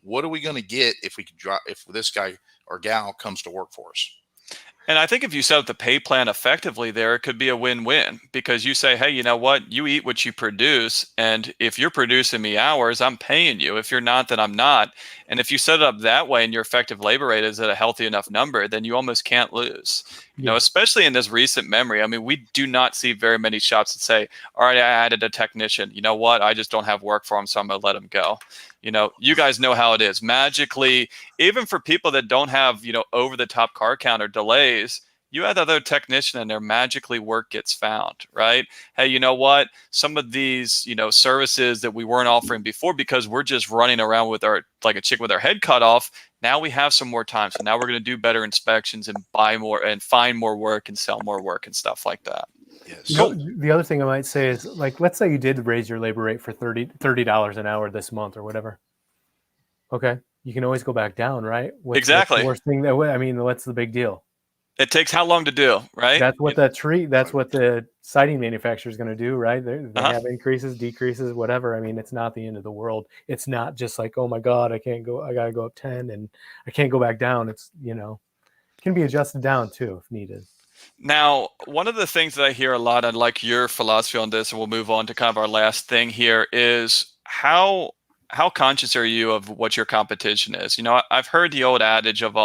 C: What are we going to get if this guy or gal comes to work for us?
A: And I think if you set up the pay plan effectively there, it could be a win-win, because you say, hey, you know what? You eat what you produce. And if you're producing me hours, I'm paying you. If you're not, then I'm not. And if you set it up that way and your effective labor rate is at a healthy enough number, then you almost can't lose. Especially in this recent memory. I mean, we do not see very many shops that say, all right, I added a technician. You know what? I just don't have work for him, so I'm going to let him go. You guys know how it is. Magically, even for people that don't have, over the top car count or delays, you add another technician in there, magically work gets found, right? Hey, you know what? Some of these, services that we weren't offering before because we're just running around with like a chick with our head cut off. Now we have some more time. So now we're going to do better inspections and buy more and find more work and sell more work and stuff like that.
C: Yes.
B: Cool. The other thing I might say is, like, let's say you did raise your labor rate for $30 an hour this month or whatever. Okay, you can always go back down, right?
A: Exactly.
B: What's the worst thing what's the big deal?
A: It takes how long to do, right?
B: That's what that's what the siding manufacturer is going to do, right? They have increases, decreases, whatever. I mean, it's not the end of the world. It's not just like, oh my God, I got to go up 10 and I can't go back down. It's, it can be adjusted down too if needed.
A: Now, one of the things that I hear a lot, I'd like your philosophy on this, and we'll move on to kind of our last thing here, is how conscious are you of what your competition is? I've heard the old adage of,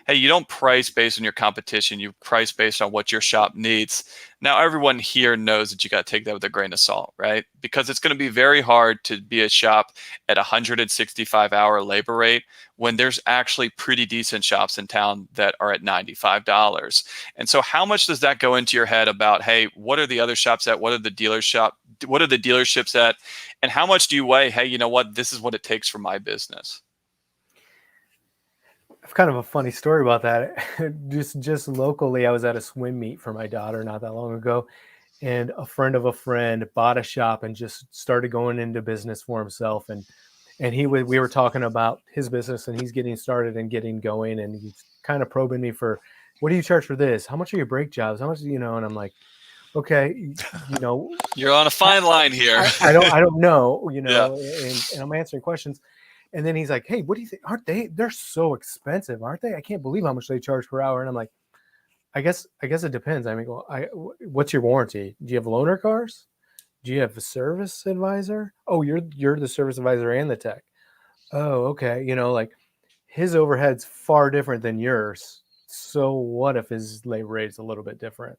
A: hey, you don't price based on your competition, you price based on what your shop needs. Now, everyone here knows that you got to take that with a grain of salt, right? Because it's going to be very hard to be a shop at 165-hour labor rate when there's actually pretty decent shops in town that are at $95. And so how much does that go into your head about, hey, what are the other shops at? What are the dealerships at? And how much do you weigh, hey, you know what, this is what it takes for my business?
B: I've kind of a funny story about that. just locally, I was at a swim meet for my daughter not that long ago, and a friend of a friend bought a shop and just started going into business for himself. And and we were talking about his business, and he's getting started and getting going, and he's kind of probing me for, what do you charge for this? How much are your brake jobs? How much, and I'm like, okay,
A: You're on a fine line here.
B: I don't know,
A: Yeah.
B: and I'm answering questions. And then he's like, hey, what do you think? They're so expensive, aren't they? I can't believe how much they charge per hour. And I'm like, I guess it depends. I mean, what's your warranty? Do you have loaner cars? Do you have a service advisor? Oh, you're the service advisor and the tech. Oh, okay. Like his overhead's far different than yours. So what if his labor rate is a little bit different?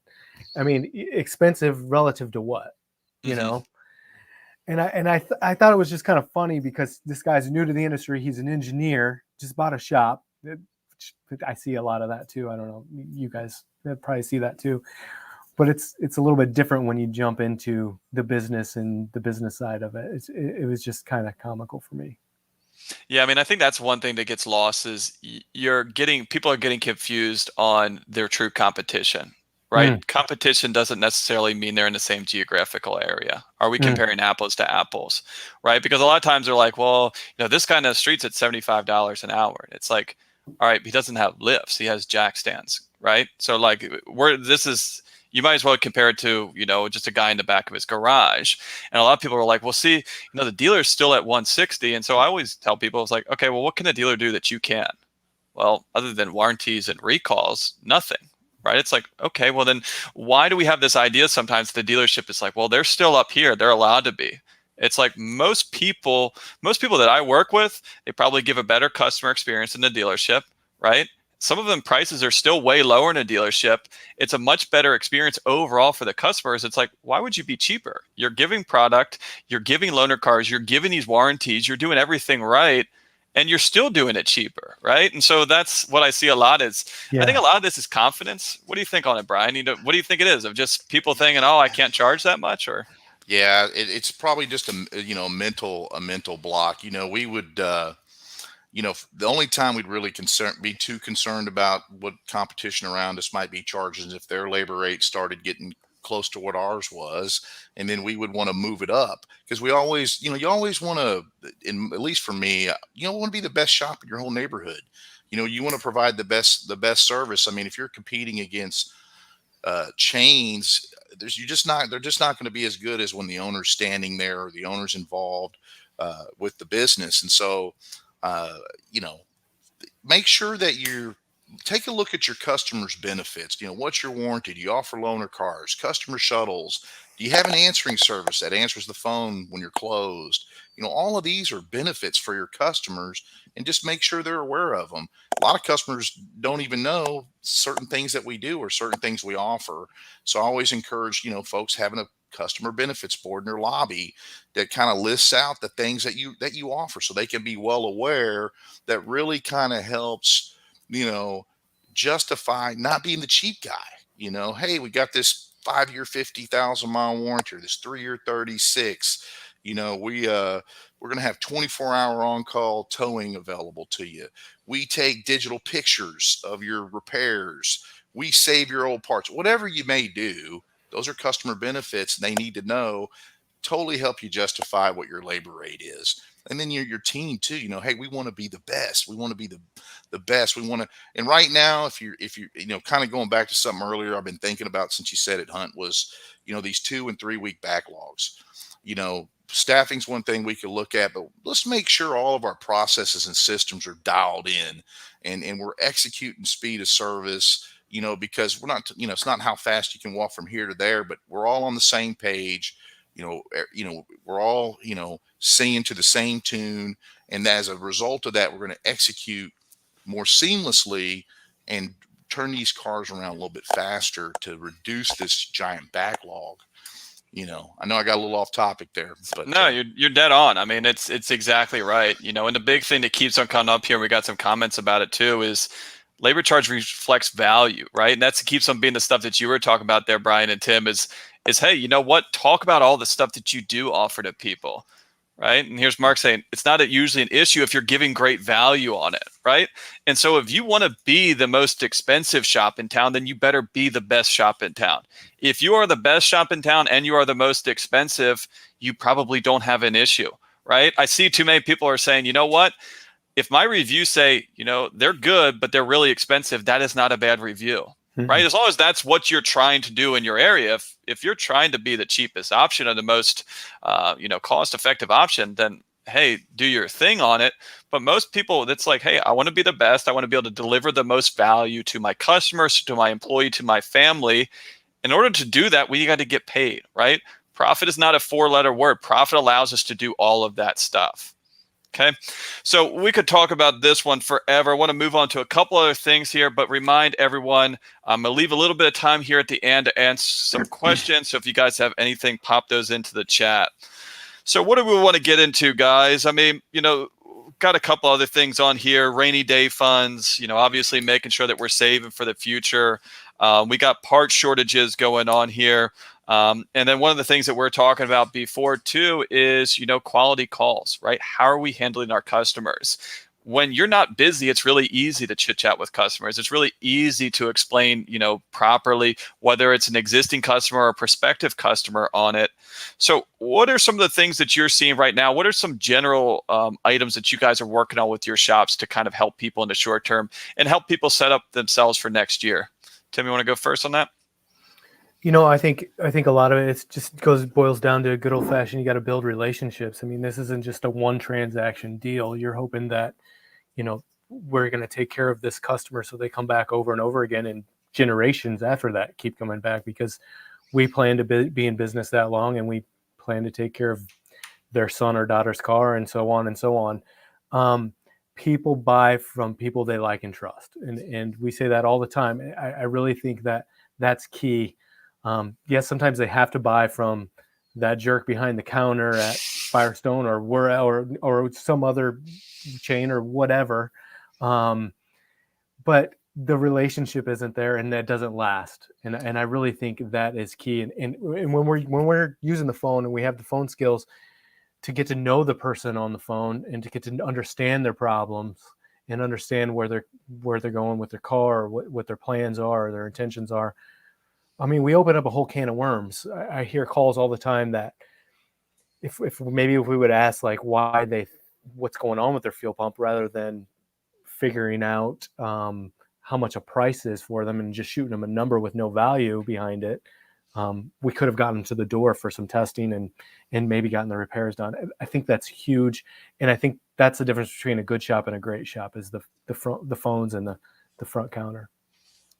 B: I mean, expensive relative to what? You know? And I thought it was just kind of funny because this guy's new to the industry. He's an engineer, just bought a shop. I see a lot of that too. I don't know. You guys probably see that too. But it's a little bit different when you jump into the business and the business side of it. It was just kind of comical for me.
A: Yeah, I mean, I think that's one thing that gets lost is people are getting confused on their true competition, right? Competition doesn't necessarily mean they're in the same geographical area. Are we comparing apples to apples, right? Because a lot of times they're like, well, this guy in the street's at $75 an hour. It's like, all right, he doesn't have lifts. He has jack stands, right? So like you might as well compare it to, just a guy in the back of his garage. And a lot of people are like, well, see, the dealer's still at 160. And so I always tell people, it's like, okay, well, what can the dealer do that you can? Well, other than warranties and recalls, nothing, right? It's like, okay, well then why do we have this idea sometimes the dealership is like, well, they're still up here. They're allowed to be. It's like most people that I work with, they probably give a better customer experience in the dealership, right? Some of them prices are still way lower in a dealership. It's a much better experience overall for the customers. It's like, why would you be cheaper? You're giving product, you're giving loaner cars, you're giving these warranties, you're doing everything right, and you're still doing it cheaper, right? And so that's what I see a lot is, I think a lot of this is confidence. What do you think on it, Brian? What do you think it is? Of just people thinking, oh, I can't charge that much, or?
C: Yeah, it's probably just a mental block. We would the only time we'd really be too concerned about what competition around us might be charging is if their labor rate started getting close to what ours was, and then we would want to move it up because we always, you always want to, at least for me, want to be the best shop in your whole neighborhood. You want to provide the best service. I mean, if you're competing against chains, they're just not going to be as good as when the owner's standing there or the owner's involved with the business. And so, make sure that you take a look at your customers' benefits. What's your warranty? Do you offer loaner cars, customer shuttles? Do you have an answering service that answers the phone when you're closed? All of these are benefits for your customers, and just make sure they're aware of them. A lot of customers don't even know certain things that we do or certain things we offer. So I always encourage, folks having a customer benefits board in their lobby that kind of lists out the things that you offer so they can be well aware. That really kind of helps, justify not being the cheap guy. Hey, we got this 5-year 50,000-mile warranty, or this 3-year 36. We're going to have 24-hour on-call towing available to you. We take digital pictures of your repairs. We save your old parts. Whatever you may do, those are customer benefits, and they need to know, totally help you justify what your labor rate is. And then your team too, hey, we want to be the best. We want to be the best. We want to, and right now, if you kind of going back to something earlier I've been thinking about since you said it, Hunt, was, these 2 and 3 week backlogs. Staffing's one thing we could look at, but let's make sure all of our processes and systems are dialed in and we're executing speed of service, because we're not, it's not how fast you can walk from here to there, but we're all on the same page. We're all, singing to the same tune. And as a result of that, we're going to execute more seamlessly and turn these cars around a little bit faster to reduce this giant backlog. I know I got a little off topic there, but
A: no, you're dead on. I mean, it's exactly right. And the big thing that keeps on coming up here, we got some comments about it too, is labor charge reflects value, right? And that keeps on being the stuff that you were talking about there, Brian and Tim, is hey, you know what? Talk about all the stuff that you do offer to people, right? And here's Mark saying, it's not usually an issue if you're giving great value on it, right? And so if you want to be the most expensive shop in town, then you better be the best shop in town. If you are the best shop in town and you are the most expensive, you probably don't have an issue, right? I see too many people are saying, you know what? If my reviews say, they're good, but they're really expensive, that is not a bad review, right? As long as that's what you're trying to do in your area. If you're trying to be the cheapest option or the most, cost-effective option, then hey, do your thing on it. But most people, it's like, hey, I want to be the best. I want to be able to deliver the most value to my customers, to my employee, to my family. In order to do that, we got to get paid, right? Profit is not a four-letter word. Profit allows us to do all of that stuff. Okay, so we could talk about this one forever. I want to move on to a couple other things here, but remind everyone, I'm going to leave a little bit of time here at the end to answer some questions. So if you guys have anything, pop those into the chat. So what do we want to get into, guys? I mean, got a couple other things on here. Rainy day funds, obviously making sure that we're saving for the future. We got part shortages going on here. And then one of the things that we're talking about before too is, quality calls, right? How are we handling our customers? When you're not busy, it's really easy to chit chat with customers. It's really easy to explain, properly, whether it's an existing customer or a prospective customer on it. So what are some of the things that you're seeing right now? What are some general items that you guys are working on with your shops to kind of help people in the short term and help people set up themselves for next year? Tim, you want to go first on that?
B: I think a lot of it just boils down to a good old fashioned. You got to build relationships. I mean, this isn't just a one transaction deal. You're hoping that, we're going to take care of this customer so they come back over and over again, and generations after that keep coming back, because we plan to be in business that long, and we plan to take care of their son or daughter's car, and so on and so on. People buy from people they like and trust, and we say that all the time. I really think that that's key. Yes, sometimes they have to buy from that jerk behind the counter at Firestone or some other chain or whatever, but the relationship isn't there, and that doesn't last. And I really think that is key. And when we're using the phone and we have the phone skills to get to know the person on the phone and to get to understand their problems and understand where they're going with their car, or what their plans are, or their intentions are. I mean, we open up a whole can of worms. I hear calls all the time that if we would ask like what's going on with their fuel pump, rather than figuring out how much a price is for them and just shooting them a number with no value behind it, we could have gotten to the door for some testing and maybe gotten the repairs done. I think that's huge, and I think that's the difference between a good shop and a great shop, is the phones and the front counter.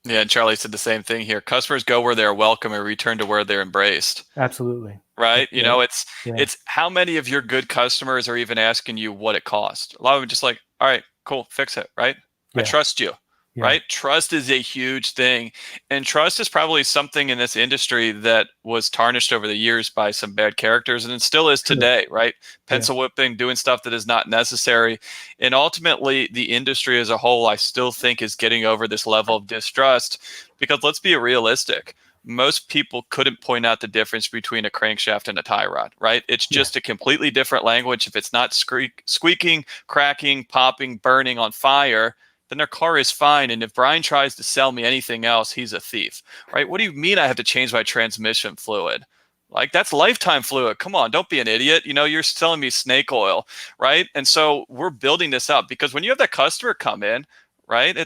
A: Yeah, and Charlie said the same thing here. Customers go where they're welcome and return to where they're embraced.
B: Absolutely.
A: Right?
B: Yeah.
A: It's how many of your good customers are even asking you what it costs? A lot of them just like, all right, cool, fix it, right? I trust you.
B: Yeah.
A: Right? Trust is a huge thing. And trust is probably something in this industry that was tarnished over the years by some bad characters, and it still is today, right? Pencil whipping, doing stuff that is not necessary. And ultimately, the industry as a whole, I still think, is getting over this level of distrust, because let's be realistic. Most people couldn't point out the difference between a crankshaft and a tie rod, right? It's just a completely different language. If it's not squeaking, cracking, popping, burning, on fire, then their car is fine. And if Brian tries to sell me anything else, he's a thief, right? What do you mean I have to change my transmission fluid? Like, that's lifetime fluid. Come on, don't be an idiot. You're selling me snake oil, right? And so we're building this up, because when you have that customer come in, right,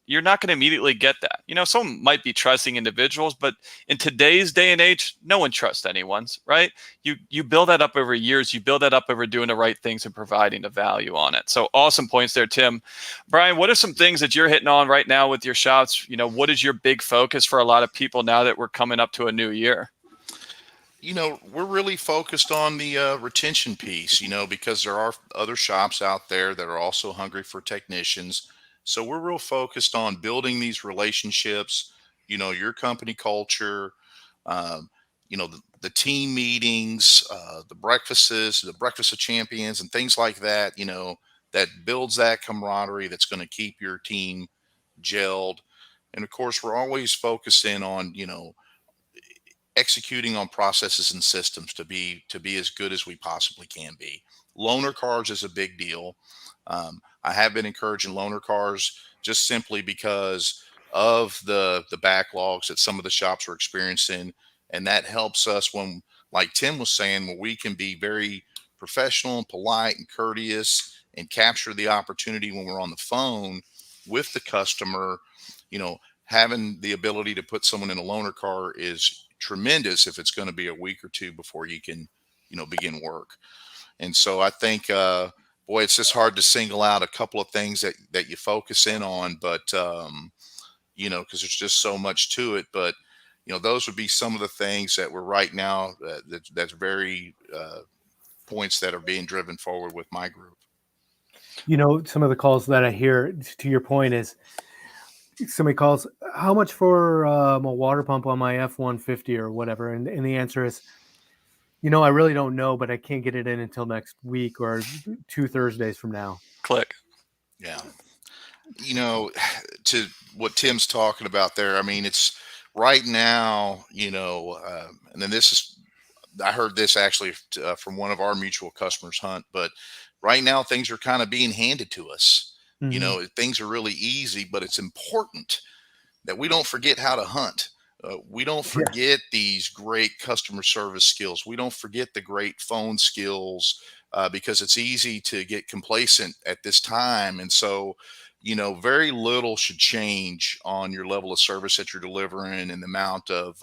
A: you're not going to immediately get that. Some might be trusting individuals, but in today's day and age, no one trusts anyone's, right? You build that up over years. You build that up over doing the right things and providing the value on it. So awesome points there, Tim. Brian, what are some things that you're hitting on right now with your shops? What is your big focus for a lot of people now that we're coming up to a new year?
C: We're really focused on the retention piece, because there are other shops out there that are also hungry for technicians. So we're real focused on building these relationships, your company culture, the team meetings, the breakfasts, the breakfast of champions, and things like that, that builds that camaraderie that's going to keep your team gelled. And of course, we're always focusing on, executing on processes and systems to be as good as we possibly can be. Loaner cars is a big deal. I have been encouraging loaner cars just simply because of the backlogs that some of the shops are experiencing, and that helps us when, like Tim was saying, when we can be very professional and polite and courteous and capture the opportunity when we're on the phone with the customer, having the ability to put someone in a loaner car is tremendous if it's going to be a week or two before you can, begin work. And so I think, boy, it's just hard to single out a couple of things that you focus in on, but, because there's just so much to it. But, those would be some of the things that we're right now, that's very points that are being driven forward with my group.
B: Some of the calls that I hear, to your point, is somebody calls, how much for a water pump on my F-150 or whatever? And the answer is, I really don't know, but I can't get it in until next week or 2 Thursdays from now.
A: Click.
C: Yeah. To what Tim's talking about there, I mean, it's right now, and then I heard this actually from one of our mutual customers, Hunt, but right now things are kind of being handed to us.
B: Mm-hmm.
C: Things are really easy, but it's important that we don't forget how to hunt. We don't forget these great customer service skills. We don't forget the great phone skills because it's easy to get complacent at this time. And so, very little should change on your level of service that you're delivering and the amount of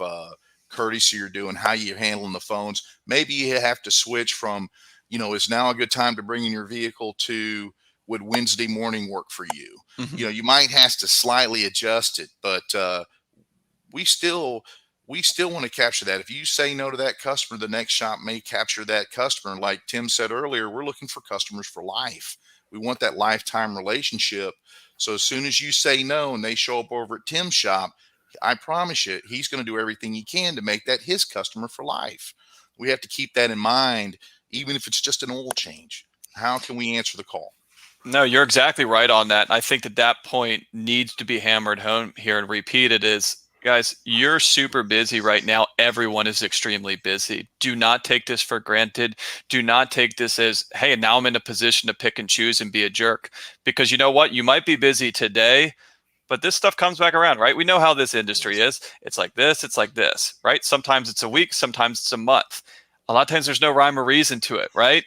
C: courtesy you're doing, how you're handling the phones. Maybe you have to switch from, is now a good time to bring in your vehicle to would Wednesday morning work for you?
A: Mm-hmm.
C: You might have to slightly adjust it, but we still want to capture that. If you say no to that customer, the next shop may capture that customer. Like Tim said earlier, we're looking for customers for life. We want that lifetime relationship. So as soon as you say no and they show up over at Tim's shop, I promise you, he's going to do everything he can to make that his customer for life. We have to keep that in mind, even if it's just an oil change. How can we answer the call?
A: No, you're exactly right on that. I think that point needs to be hammered home here and repeated is, guys, you're super busy right now. Everyone is extremely busy. Do not take this for granted. Do not take this as, hey, now I'm in a position to pick and choose and be a jerk. Because you know what? You might be busy today, but this stuff comes back around, right? We know how this industry is. It's like this, right? Sometimes it's a week, sometimes it's a month. A lot of times there's no rhyme or reason to it, right?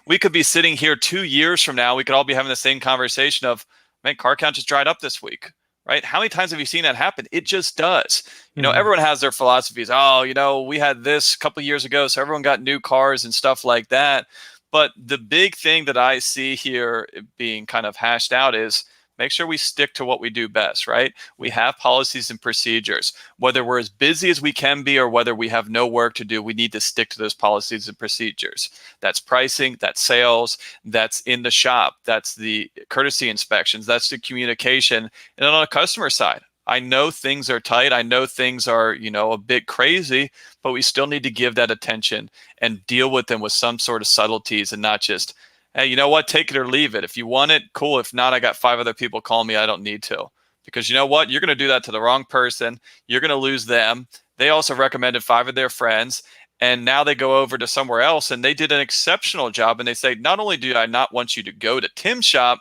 A: We could be sitting here 2 years from now. We could all be having the same conversation of, man, car count just dried up this week. Right? How many times have you seen that happen? It just does. Everyone has their philosophies. Oh, we had this a couple of years ago, so everyone got new cars and stuff like that. But the big thing that I see here being kind of hashed out is make sure we stick to what we do best, right? We have policies and procedures. Whether we're as busy as we can be or whether we have no work to do, we need to stick to those policies and procedures. That's pricing, that's sales, that's in the shop, that's the courtesy inspections, that's the communication. And on the customer side, I know things are tight. I know things are, a bit crazy, but we still need to give that attention and deal with them with some sort of subtleties and not just, hey, you know what? Take it or leave it. If you want it, cool. If not, I got 5 other people calling me. I don't need to. Because you know what? You're going to do that to the wrong person. You're going to lose them. They also recommended 5 of their friends. And now they go over to somewhere else and they did an exceptional job. And they say, not only do I not want you to go to Tim's shop,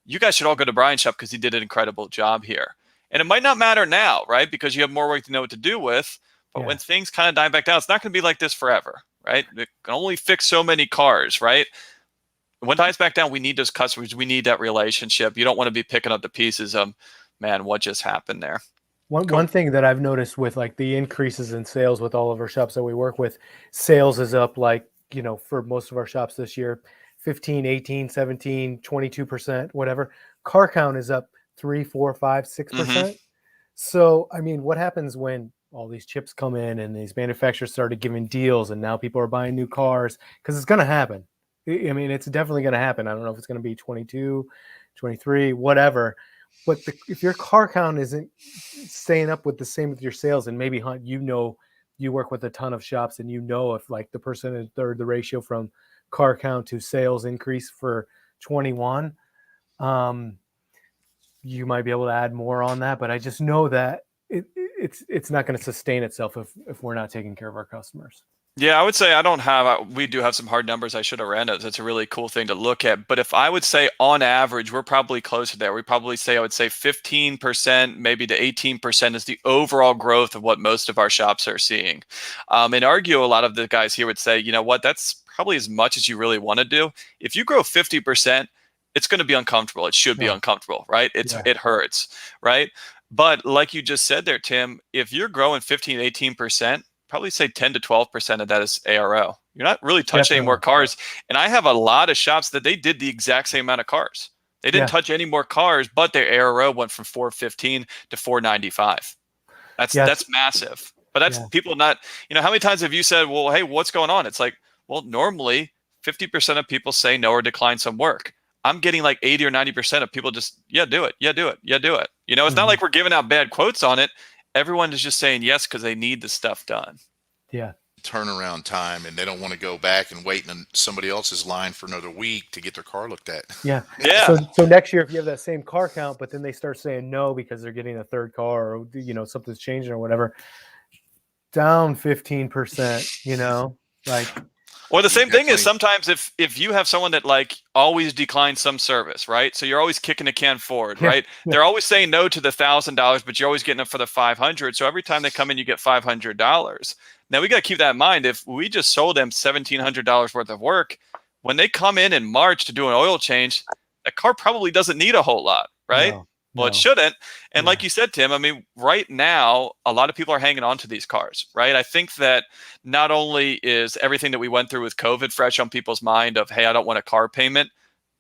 A: you guys should all go to Brian's shop because he did an incredible job here. And it might not matter now, right? Because you have more work to know what to do with. But when things kind of die back down, it's not going to be like this forever, right? It can only fix so many cars, right? When it dies back down, we need those customers. We need that relationship. You don't want to be picking up the pieces of, man, what just happened there?
B: One thing that I've noticed with like the increases in sales with all of our shops that we work with, sales is up for most of our shops this year, 15, 18, 17, 22%, whatever. Car count is up 3, 4, 5, 6%.
A: Mm-hmm.
B: So, I mean, what happens when all these chips come in and these manufacturers started giving deals and now people are buying new cars? Because it's going to happen. I mean, it's definitely going to happen. I don't know if it's going to be 22, 23, whatever. But if your car count isn't staying up with the same with your sales, and maybe Hunt, you work with a ton of shops, and if like the percentage or the ratio from car count to sales increase for 21, you might be able to add more on that. But I just know that it's not going to sustain itself if we're not taking care of our customers.
A: Yeah, I would say we do have some hard numbers. I should have ran those. That's a really cool thing to look at. But if I would say on average, we're probably closer there. I would say 15%, maybe to 18% is the overall growth of what most of our shops are seeing. And argue a lot of the guys here would say, you know what, that's probably as much as you really want to do. If you grow 50%, it's going to be uncomfortable. It should be uncomfortable, right? It hurts, right? But like you just said there, Tim, if you're growing 15, 18%, probably say 10 to 12% of that is ARO. You're not really touching any more cars. And I have a lot of shops that they did the exact same amount of cars. They didn't touch any more cars, but their ARO went from 415 to 495. That's massive. But that's people not, how many times have you said, well, hey, what's going on? It's like, well, normally 50% of people say no or decline some work. I'm getting like 80 or 90% of people just, do it. Yeah, do it. Yeah, do it. It's not like we're giving out bad quotes on it. Everyone is just saying yes because they need the stuff done.
B: Yeah.
C: Turnaround time, and they don't want to go back and wait in somebody else's line for another week to get their car looked at.
B: Yeah.
A: Yeah.
B: So next year, if you have that same car count, but then they start saying no because they're getting a third car or, something's changing or whatever, down 15%, like.
A: Well, the same thing is sometimes if you have someone that like always declines some service, right? So you're always kicking the can forward, right? They're always saying no to the $1,000, but you're always getting them for the $500. So every time they come in, you get $500. Now we got to keep that in mind. If we just sold them $1,700 worth of work, when they come in March to do an oil change, that car probably doesn't need a whole lot, right? Well, it shouldn't. And like you said, Tim, I mean, right now, a lot of people are hanging on to these cars, right? I think that not only is everything that we went through with COVID fresh on people's mind of, hey, I don't want a car payment.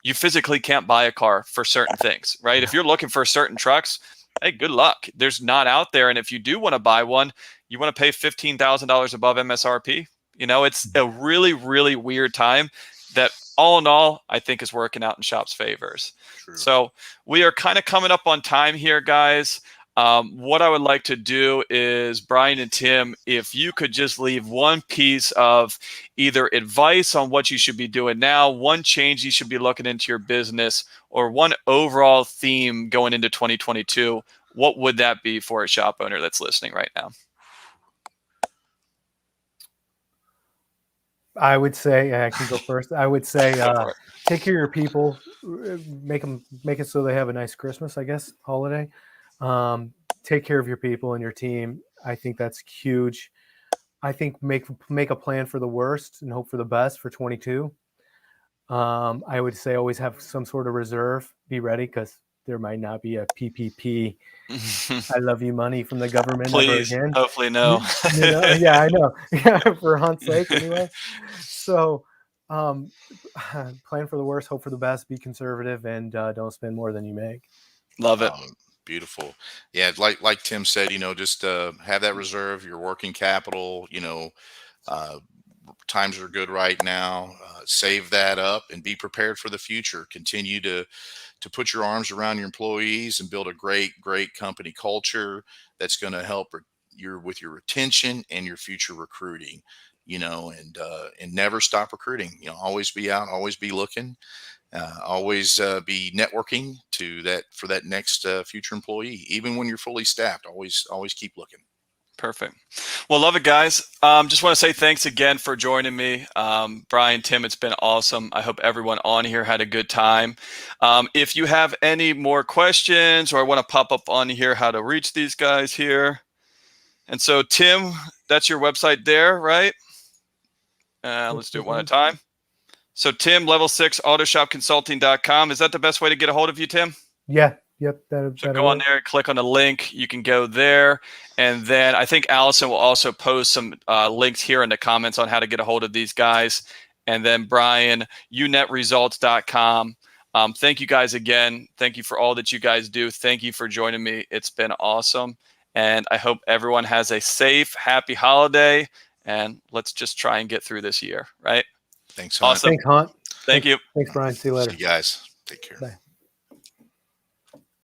A: You physically can't buy a car for certain things, right? If you're looking for certain trucks, hey, good luck. There's not out there. And if you do want to buy one, you want to pay $15,000 above MSRP. It's a really, really weird time that all in all, I think is working out in shops' favors. True. So we are kind of coming up on time here, guys. What I would like to do is, Brian and Tim, if you could just leave one piece of either advice on what you should be doing now, one change you should be looking into your business, or one overall theme going into 2022, what would that be for a shop owner that's listening right now?
B: I would say, I can go first. I would say, take care of your people, make it so they have a nice Christmas, I guess, holiday. Take care of your people and your team. I think that's huge. I think make a plan for the worst and hope for the best for 22. I would say always have some sort of reserve. Be ready because there might not be a PPP. I love you money from the government.
A: Please,
B: ever again.
A: Hopefully no.
B: Yeah, I know. Yeah, for Hunt's sake anyway. So plan for the worst, hope for the best, be conservative, and don't spend more than you make.
A: Love it.
C: Beautiful. Yeah, like Tim said, just have that reserve, your working capital. Times are good right now. Save that up and be prepared for the future. Continue to put your arms around your employees and build a great company culture that's going to help with your retention and your future recruiting. And never stop recruiting. Always be out, always be looking. Always be networking for that next future employee. Even when you're fully staffed, always keep looking.
A: Perfect. Well, love it, guys. Just want to say thanks again for joining me. Brian, Tim, it's been awesome. I hope everyone on here had a good time. If you have any more questions or want to pop up on here how to reach these guys here. And so, Tim, that's your website there, right? Let's do it one at a time. So Tim, level6autoshopconsulting.com. Is that the best way to get a hold of you, Tim?
B: Yeah. Yep.
A: So go on there, click on the link. You can go there. And then I think Allison will also post some links here in the comments on how to get a hold of these guys. And then Brian, unetresults.com. Thank you guys again. Thank you for all that you guys do. Thank you for joining me. It's been awesome. And I hope everyone has a safe, happy holiday. And let's just try and get through this year, right?
C: Thanks, Hunt.
A: Awesome.
B: Thanks, Hunt.
A: Thank you.
B: Thanks, Brian. See you later.
C: See you guys. Take care.
B: Bye.